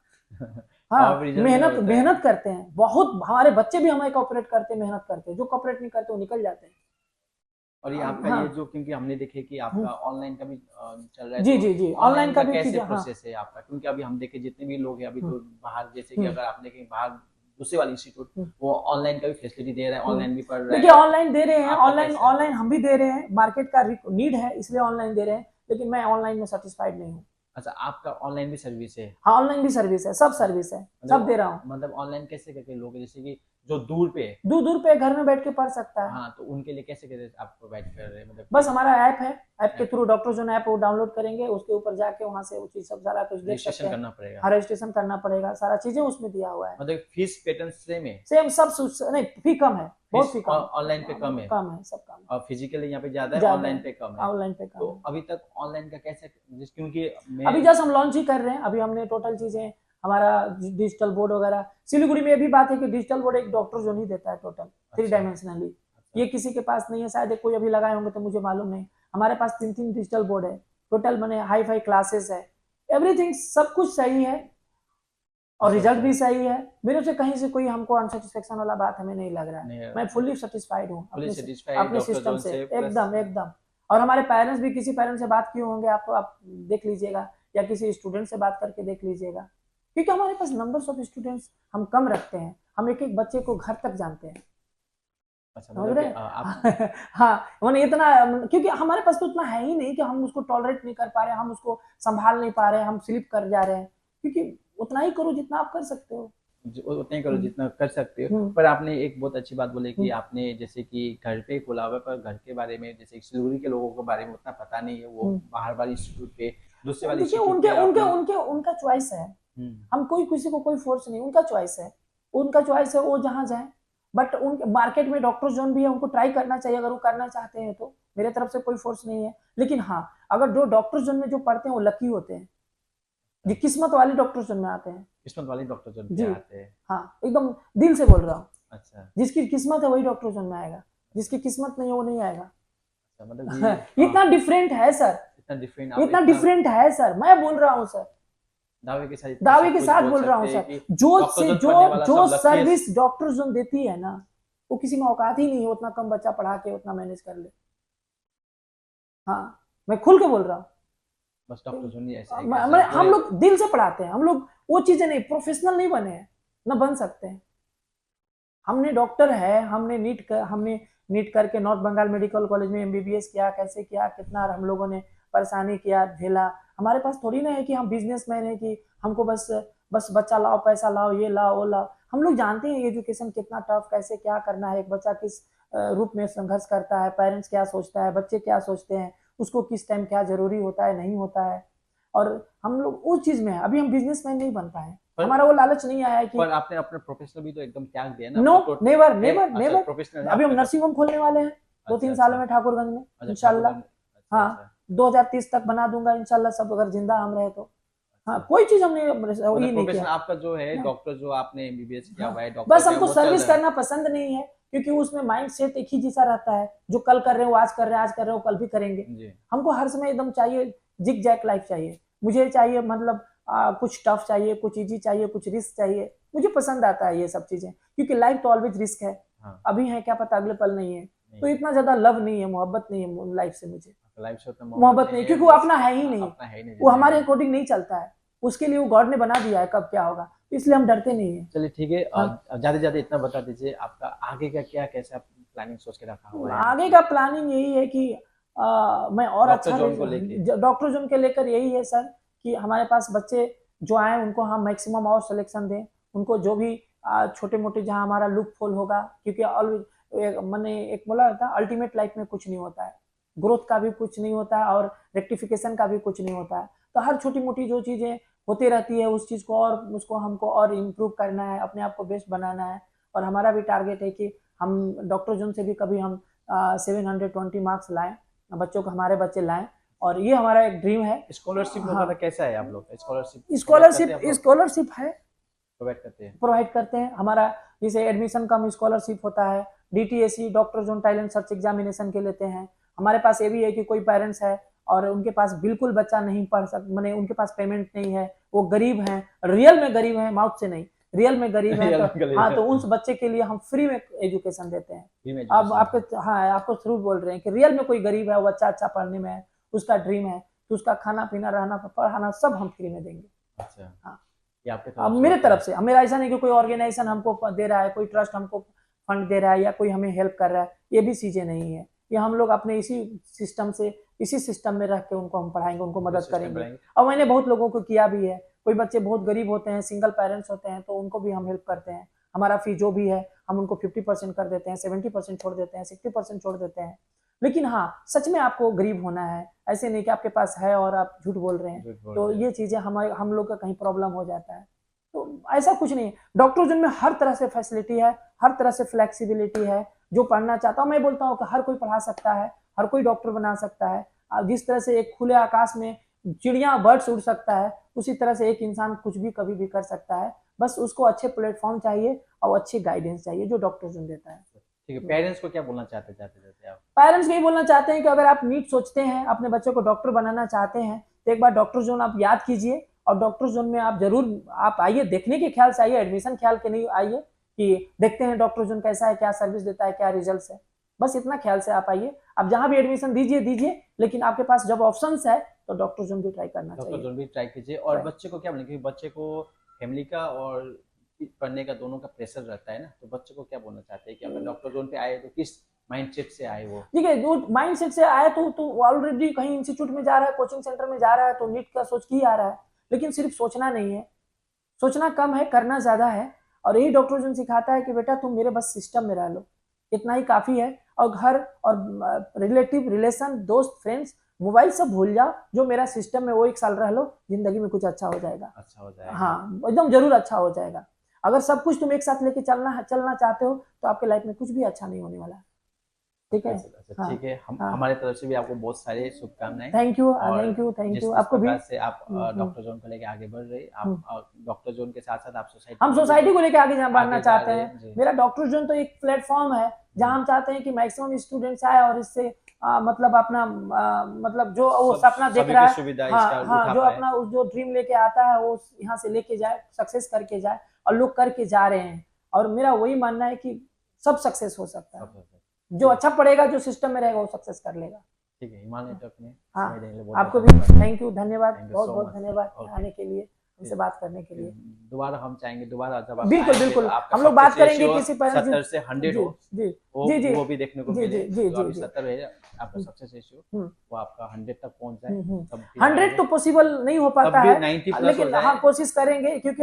हाँ, मेहनत करते हैं बहुत, हमारे बच्चे भी हमें कॉपरेट करते हैं, मेहनत करते हैं, जो कॉपरेट नहीं करते वो निकल जाते हैं। और ये आपका हाँ, ये जो, क्योंकि हमने देखे कि आपका ऑनलाइन का भी चल रहा है, जी तो जी जी, ऑनलाइन का भी कैसे चीजें, हाँ। प्रोसेस है आपका, क्योंकि अभी हम देखे जितने भी लोग हैं अभी तो बाहर, जैसे कि अगर आपने कहीं बाहर दूसरे वाले इंस्टीट्यूट वो ऑनलाइन का भी फैसिलिटी दे रहा है, ऑनलाइन भी पढ़ रहा है। देखिए ऑनलाइन दे रहे हैं, आपका ऑनलाइन कैसा है? ऑनलाइन हम भी दे रहे हैं, मार्केट का नीड है इसलिए ऑनलाइन दे रहे हैं, लेकिन मैं ऑनलाइन में सेटिस्फाइड नहीं हूँ। अच्छा, आपका ऑनलाइन भी सर्विस है? हाँ, ऑनलाइन भी सर्विस है, सब सर्विस है, सब दे रहा हूँ। मतलब ऑनलाइन कैसे करके लोग, जैसे कि जो दूर पे है, दूर पे घर में बैठ के पढ़ सकता है। हाँ, तो उनके लिए कैसे कैसे आप प्रोवाइड कर रहे हैं, मतलब बस हमारा ऐप है, ऐप के थ्रू डॉक्टर जोन ऐप वो डाउनलोड करेंगे, उसके ऊपर जाके वहाँ से वो चीज सब सारा कुछ देख सकते रजिस्ट्रेशन हैं। करना पड़ेगा? हाँ, रजिस्ट्रेशन करना पड़ेगा, सारा चीजें उसमें दिया हुआ है। मतलब फीस पैटर्न सेम है? सेम सब नहीं, फी कम है, बहुत फी कम, ऑनलाइन पे कम है, कम है, सब कम है। और फिजिकली यहाँ पे ज्यादा है, ऑनलाइन पे कम है। ऑनलाइन पे कम तो है। अभी तक ऑनलाइन का कैसे, क्योंकि अभी जस्ट हम लॉन्च ही कर रहे हैं, अभी हमने टोटल चीजें, हमारा डिजिटल बोर्ड वगैरह, सिलीगुड़ी में ये भी बात है कि डिजिटल बोर्ड एक डॉक्टर जो नहीं देता है टोटल 3 डायमेंशनली, ये किसी के पास नहीं है, शायद कोई अभी लगाए होंगे तो मुझे मालूम नहीं। हमारे पास 3 डिजिटल बोर्ड है टोटल, मैंने हाई फाई क्लासेस है, एवरीथिंग सब कुछ सही है और रिजल्ट भी सही है। मेरे से कहीं से कोई हमको अनसेटिस्फेक्शन वाला बात हमें नहीं लग रहा है, मैं फुल्ली सेटिस्फाइड हूँ अपने सिस्टम से, एकदम एकदम। और हमारे पेरेंट्स भी, किसी पेरेंट्स से बात किए होंगे आप, तो आप देख लीजिएगा, या किसी स्टूडेंट से बात करके देख लीजिएगा, क्योंकि हमारे पास नंबर्स ऑफ स्टूडेंट्स हम कम रखते हैं, हम एक एक बच्चे को घर तक जानते हैं। अच्छा, समझ रहे हैं? हाँ, मैंने इतना, क्योंकि हमारे पास तो उतना है ही नहीं कि हम उसको टॉलरेट नहीं कर पा रहे, हम उसको संभाल नहीं पा रहे, हम स्लिप कर जा रहे हैं, क्योंकि उतना ही करो जितना आप कर सकते हो, उतना ही करो जितना कर सकते हो। पर आपने एक बहुत अच्छी बात बोली कि आपने जैसे कि घर पे खोला हुआ, पर घर के बारे में, जैसे सिलीगुड़ी के लोगों के बारे में उतना पता नहीं है, वो बाहर वाले इंस्टीट्यूट पे, दूसरे वाले इंस्टीट्यूट पे उनका चॉइस है, हम कोई किसी को कोई फोर्स नहीं, उनका चॉइस है, वो जहाँ जाए। बट उनके मार्केट में डॉक्टर जोन भी है, उनको ट्राई करना चाहिए अगर वो करना चाहते हैं तो, मेरे तरफ से कोई फोर्स नहीं है। लेकिन हाँ, अगर जो डॉक्टर जोन में जो पढ़ते हैं वो लकी होते हैं, जो किस्मत वाले डॉक्टर जोन में आते हैं, किस्मत वाले डॉक्टर जोन में आते हैं। हाँ, एकदम दिल से बोल रहा हूँ। अच्छा, जिसकी किस्मत है वही डॉक्टर जोन में आएगा, जिसकी किस्मत नहीं है वो नहीं आएगा। अच्छा, मतलब इतना डिफरेंट है सर, इतना डिफरेंट है सर, मैं बोल रहा हूँ सर, दावे के साथ बोल रहा हूँ सर, जो सर्विस डॉक्टर जोन देती है ना, वो किसी में औकात ही नहीं है उतना कम बच्चा पढ़ा के उतना मैनेज कर ले। हाँ, मैं खुल के बोल रहा हूँ, बस डॉक्टर जोन ऐसा हम लोग दिल से पढ़ाते हैं, हम लोग वो चीजें नहीं, प्रोफेशनल नहीं बने हैं, ना बन सकते हैं। हमने डॉक्टर है, हमने नीट करके नॉर्थ बंगाल मेडिकल कॉलेज में एमबीबीएस किया, कैसे किया, कितना हम लोगों ने परेशानी किया, झेला। हमारे पास थोड़ी ना है कि हम बिजनेसमैन है कि हमको बस बच्चा लाओ, पैसा लाओ, ये लाओ, वो लाओ। हम लोग जानते हैं एजुकेशन कितना टफ, कैसे क्या करना है, एक बच्चा किस रूप में संघर्ष करता है, पेरेंट्स क्या सोचता है, बच्चे क्या सोचते हैं, उसको किस टाइम क्या जरूरी होता है, नहीं होता है। और हम लोग उस चीज में है, अभी हम बिजनेसमैन नहीं बन पाए, हमारा वो लालच नहीं आया है कि पर आपने अपने प्रोफेशनल भी तो एकदम त्याग दिया ना। नो, नेवर ए, नेवर अच्छा, नेवर। प्रोफेशनल अभी हम आपका। नर्सिंग होम खोलने वाले हैं 2-3 अच्छा, सालों में ठाकुरगंज में, अच्छा, इंशाल्लाह। अच्छा, हाँ, अच्छा। 2030 तक बना दूंगा इंशाल्लाह, सब अगर जिंदा हम रहे तो। हाँ, अच्छा। कोई चीज हमने ये मतलब नहीं प्रोफेशनल किया। आपका जो है हाँ, डॉक्टर, जो आपने एमबीबीएस किया हाँ, हुआ है डॉक्टर बस का, हमको वो चल सर्विस रहा है। करना पसंद नहीं है, क्योंकि उसमें माइंड सेट एक ही जैसा रहता है, जो कल कर रहे हो आज कर रहे हैं, आज कर रहे हो कल भी करेंगे। जी। हमको हर समय एकदम चाहिए, जिग जैक लाइफ चाहिए मुझे, चाहिए मतलब कुछ टफ चाहिए, कुछ इजी चाहिए, कुछ रिस्क चाहिए। मुझे पसंद आता है ये सब चीजें, क्योंकि लाइफ तो ऑलवेज रिस्क है। हाँ। अभी है क्या पता अगले पल नहीं है, तो नहीं, इतना ज्यादा लव नहीं है, मोहब्बत नहीं है लाइफ से मुझे, लाइफ से उतना मोहब्बत नहीं, है, क्योंकि वो बस अपना है ही नहीं, अपना है ही नहीं वो हमारे जिंदगी में। अकॉर्डिंग नहीं चलता है, उसके लिए वो गॉड ने बना दिया है कब क्या होगा, तो इसलिए हम डरते नहीं है। चलिए ठीक है, हाँ। ज्यादा ज्यादा इतना बता दीजिए, आपका आगे का क्या, कैसा प्लानिंग सोच के रखा हुआ है आगे का प्लानिंग यही है कि मैं और डॉक्टर अच्छा जॉन को लेके? डॉक्टर जोन के लेकर यही है सर, कि हमारे पास बच्चे जो आए उनको हम मैक्सिमम और सिलेक्शन दें, उनको जो भी छोटे मोटे जहाँ हमारा लूप होल होगा, क्योंकि मैंने एक बोला था अल्टीमेट लाइफ में कुछ नहीं होता है, ग्रोथ का भी कुछ नहीं होता है और रेक्टिफिकेशन का भी कुछ नहीं होता है। तो हर छोटी मोटी जो चीज़ें होती रहती है उस चीज़ को और उसको हमको और इम्प्रूव करना है, अपने आप को बेस्ट बनाना है। और हमारा भी टारगेट है कि हम डॉक्टर जोन से भी कभी हम 720 मार्क्स लाएं, बच्चों को हमारे बच्चे लाएं, और ये हमारा एक ड्रीम है। स्कॉलरशिप हाँ, वगैरह कैसा है आप लोग का? स्कॉलरशिप स्कॉलरशिप है, प्रोवाइड करते हैं? प्रोवाइड करते हैं। हमारा जैसे एडमिशन कम स्कॉलरशिप होता है, DTSE doctor zone talent search examination के लेते हैं। हमारे पास ये भी है कि कोई पेरेंट्स है और उनके पास बिल्कुल बच्चा नहीं पढ़ मैंने उनके पास पेमेंट नहीं है, वो गरीब हैं, रियल में गरीब हैं, माउथ से नहीं, रियल में गरीब हैं, तो हाँ, तो उस बच्चे के लिए हम फ्री में एजुकेशन देते हैं। अब आपके हाँ आपको थ्रू बोल रहे हैं कि रियल में कोई गरीब है, वो बच्चा अच्छा पढ़ने में है, उसका ड्रीम है, तो उसका खाना पीना रहना पढ़ाना सब हम फ्री में देंगे। अच्छा, हाँ, ये आपके अब मेरे तरफ से, मेरा ऐसा नहीं कि कोई ऑर्गेनाइजेशन हमको दे रहा है, कोई ट्रस्ट हमको फंड दे रहा है या कोई हमें हेल्प कर रहा है, ये भी चीजें नहीं है। ये हम लोग अपने इसी सिस्टम में रख के उनको हम पढ़ाएंगे, उनको मदद करेंगे। और मैंने बहुत लोगों को किया भी है, कोई बच्चे बहुत गरीब होते हैं, सिंगल पेरेंट्स होते हैं, तो उनको भी हम हेल्प करते हैं। हमारा फी जो भी है हम उनको 50% कर देते हैं, 70% छोड़ देते हैं, 60% छोड़ देते हैं। लेकिन हाँ, सच में आपको गरीब होना है, ऐसे नहीं कि आपके पास है और आप झूठ बोल रहे हैं, तो ये चीजें हम लोग का कहीं प्रॉब्लम हो जाता है। तो ऐसा कुछ नहीं है, डॉक्टर जोन में हर तरह से फैसिलिटी है, हर तरह से फ्लेक्सिबिलिटी है। जो पढ़ना चाहता हूँ, मैं बोलता हूँ कि हर कोई पढ़ा सकता है, हर कोई डॉक्टर बना सकता है। जिस तरह से एक खुले आकाश में चिड़िया बर्ड्स उड़ सकता है, उसी तरह से एक इंसान कुछ भी कभी भी कर सकता है। बस उसको अच्छे प्लेटफॉर्म चाहिए और अच्छी गाइडेंस चाहिए, जो डॉक्टर जोन देता है। ठीक है, पेरेंट्स को क्या बोलना चाहते जाते आप? पेरेंट्स यही बोलना चाहते हैं कि अगर आप नीट सोचते हैं, अपने बच्चों को डॉक्टर बनाना चाहते हैं, तो एक बार डॉक्टर जोन आप याद कीजिए, और डॉक्टर जोन में आप जरूर आप आइए, देखने के ख्याल से आइए, एडमिशन ख्याल के नहीं आइए कि देखते हैं डॉक्टर जोन कैसा है, क्या सर्विस देता है, क्या रिजल्ट है। बस इतना ख्याल से आप आइए। आप जहां भी एडमिशन दीजिए, लेकिन आपके पास जब ऑप्शंस है तो डॉक्टर जोन भी ट्राई करना चाहिए। डॉक्टर जोन भी ट्राई कीजिए। और बच्चे को क्या बोलेंगे, क्योंकि बच्चे को फैमिली का और पढ़ने का दोनों का प्रेशर रहता है ना, तो बच्चे को क्या बोलना चाहते हैं कि अगर डॉक्टर जोन पे आए तो किस माइंडसेट से आए? वो ठीक है, जो माइंडसेट से आए तो ऑलरेडी कहीं इंस्टीट्यूट में जा रहा है, कोचिंग सेंटर में जा रहा है, तो नीट का सोच के ही आ रहा है। लेकिन सिर्फ सोचना नहीं है, सोचना कम है, करना ज्यादा है। और यही डॉक्टर जोन सिखाता है कि बेटा तुम मेरे बस सिस्टम में रह लो, इतना ही काफी है। और घर और रिलेटिव रिलेशन, दोस्त, फ्रेंड्स, मोबाइल सब भूल जाओ, जो मेरा सिस्टम में वो 1 साल रह लो, जिंदगी में कुछ अच्छा हो जाएगा। अच्छा हो जाएगा। हाँ, एकदम जरूर अच्छा हो जाएगा। अगर सब कुछ तुम एक साथ लेके चलना चाहते हो, तो आपके लाइफ में कुछ भी अच्छा नहीं होने वाला है। ठीक है, अच्छा, ठीक है। हमारे तरफ से भी आपको बहुत सारे शुभकामनाएं। थैंक यू, और थैंक यू आपको भी। से आप डॉक्टर जोन को लेके आगे बढ़ रहे, आप डॉक्टर जोन के साथ साथ आप सोसाइटी, हम सोसाइटी को लेके आगे बढ़ना चाहते रहे हैं। मेरा डॉक्टर जोन तो एक प्लेटफॉर्म है जहां हम चाहते हैं कि मैक्सिमम स्टूडेंट्स आए और इससे मतलब अपना मतलब जो वो सपना देख रहा है, हाँ, जो अपना जो ड्रीम लेके आता है वो यहाँ से लेके जाए, सक्सेस करके जाए। और लोग करके जा रहे हैं, और मेरा वही मानना है कि सब सक्सेस हो सकता है। जो अच्छा पढ़ेगा, जो सिस्टम में रहेगा, वो सक्सेस कर लेगा। ठीक है, हिमालय नेटवर्क में हाँ, आपको भी थैंक यू, धन्यवाद, बहुत बहुत धन्यवाद आने के लिए, हमसे बात करने के लिए। दोबारा हम चाहेंगे, दोबारा जब बिल्कुल हम लोग बात करेंगे किसी पर 70 से 100 हो, जी, वो भी देखने को मिले। जी, 70 है आपका सक्सेस रेशियो, वो आपका 100 तक पहुंच जाए। 100 तो पॉसिबल नहीं हो पाता है, 90+ लेकिन हम कोशिश करेंगे, क्योंकि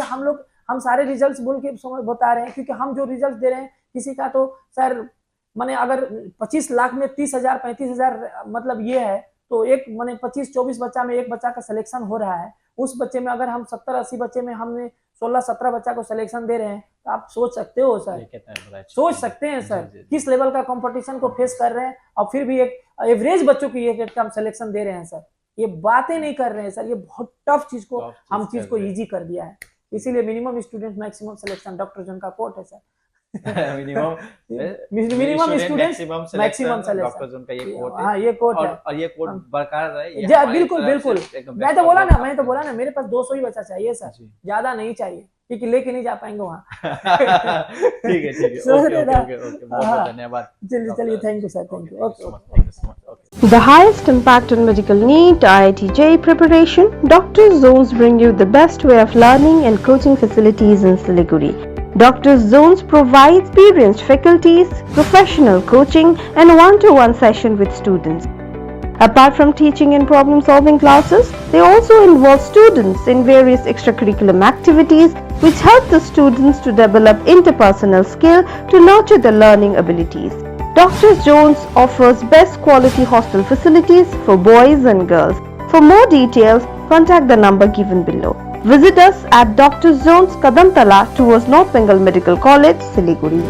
हम सारे रिजल्ट्स बोल के बता रहे हैं, क्योंकि हम जो रिजल्ट दे रहे हैं, किसी का तो सर माने अगर 25 लाख में 30,000 35,000 मतलब ये है, तो एक माने 25-24 बच्चा में एक बच्चा का सिलेक्शन हो रहा है। उस बच्चे में अगर हम 70-80 बच्चे में हमने 16-17 बच्चा को सिलेक्शन दे रहे हैं, तो आप सोच सकते हो सर, ये कितना बड़ा सोच सकते हैं सर जी, जी। किस लेवल का कंपटीशन को फेस कर रहे हैं, और फिर भी एक एवरेज बच्चों की एक हम सिलेक्शन दे रहे हैं सर। ये बातें नहीं कर रहे हैं सर, ये बहुत टफ चीज को हम चीज को इजी कर दिया है। इसीलिए minimum student maximum selection doctor जन का कोट है sir. Minimum minimum students maximum doctor selection, zone का ये कोड है। हाँ ये कोट है। और ये कोड बरकरार रहे, ये जी हमारी बिल्कुल तरफ से बिल्कुल, एकदम मैं best तो बोला of ना, luck मैं तो आपको। बोला ना, मेरे पास 200 ही बच्चा चाहिए सर, जी। ज्यादा नहीं चाहिए, क्योंकि लेके नहीं जा पाएंगे वहाँ। ठीक है ठीक है, Sorry ओके ओके ना। ओके ओके, बहुत हाँ। बहुत धन्यवाद। चलिए thank you sir, thank you, thank you okay so much, thank you so much, okay. The highest impact on medical NEET, IIT JEE preparation, Dr. Zones bring you the best way of learning and coaching facilities in Siliguri. Dr. Zones provide experienced faculties, professional coaching and one-to-one session with students. Apart from teaching and problem-solving classes, they also involve students in various extracurricular activities which help the students to develop interpersonal skill to nurture their learning abilities. Dr. Jones offers best quality hostel facilities for boys and girls. For more details, contact the number given below. Visit us at Dr. Jones Kadamtala towards North Bengal Medical College, Siliguri.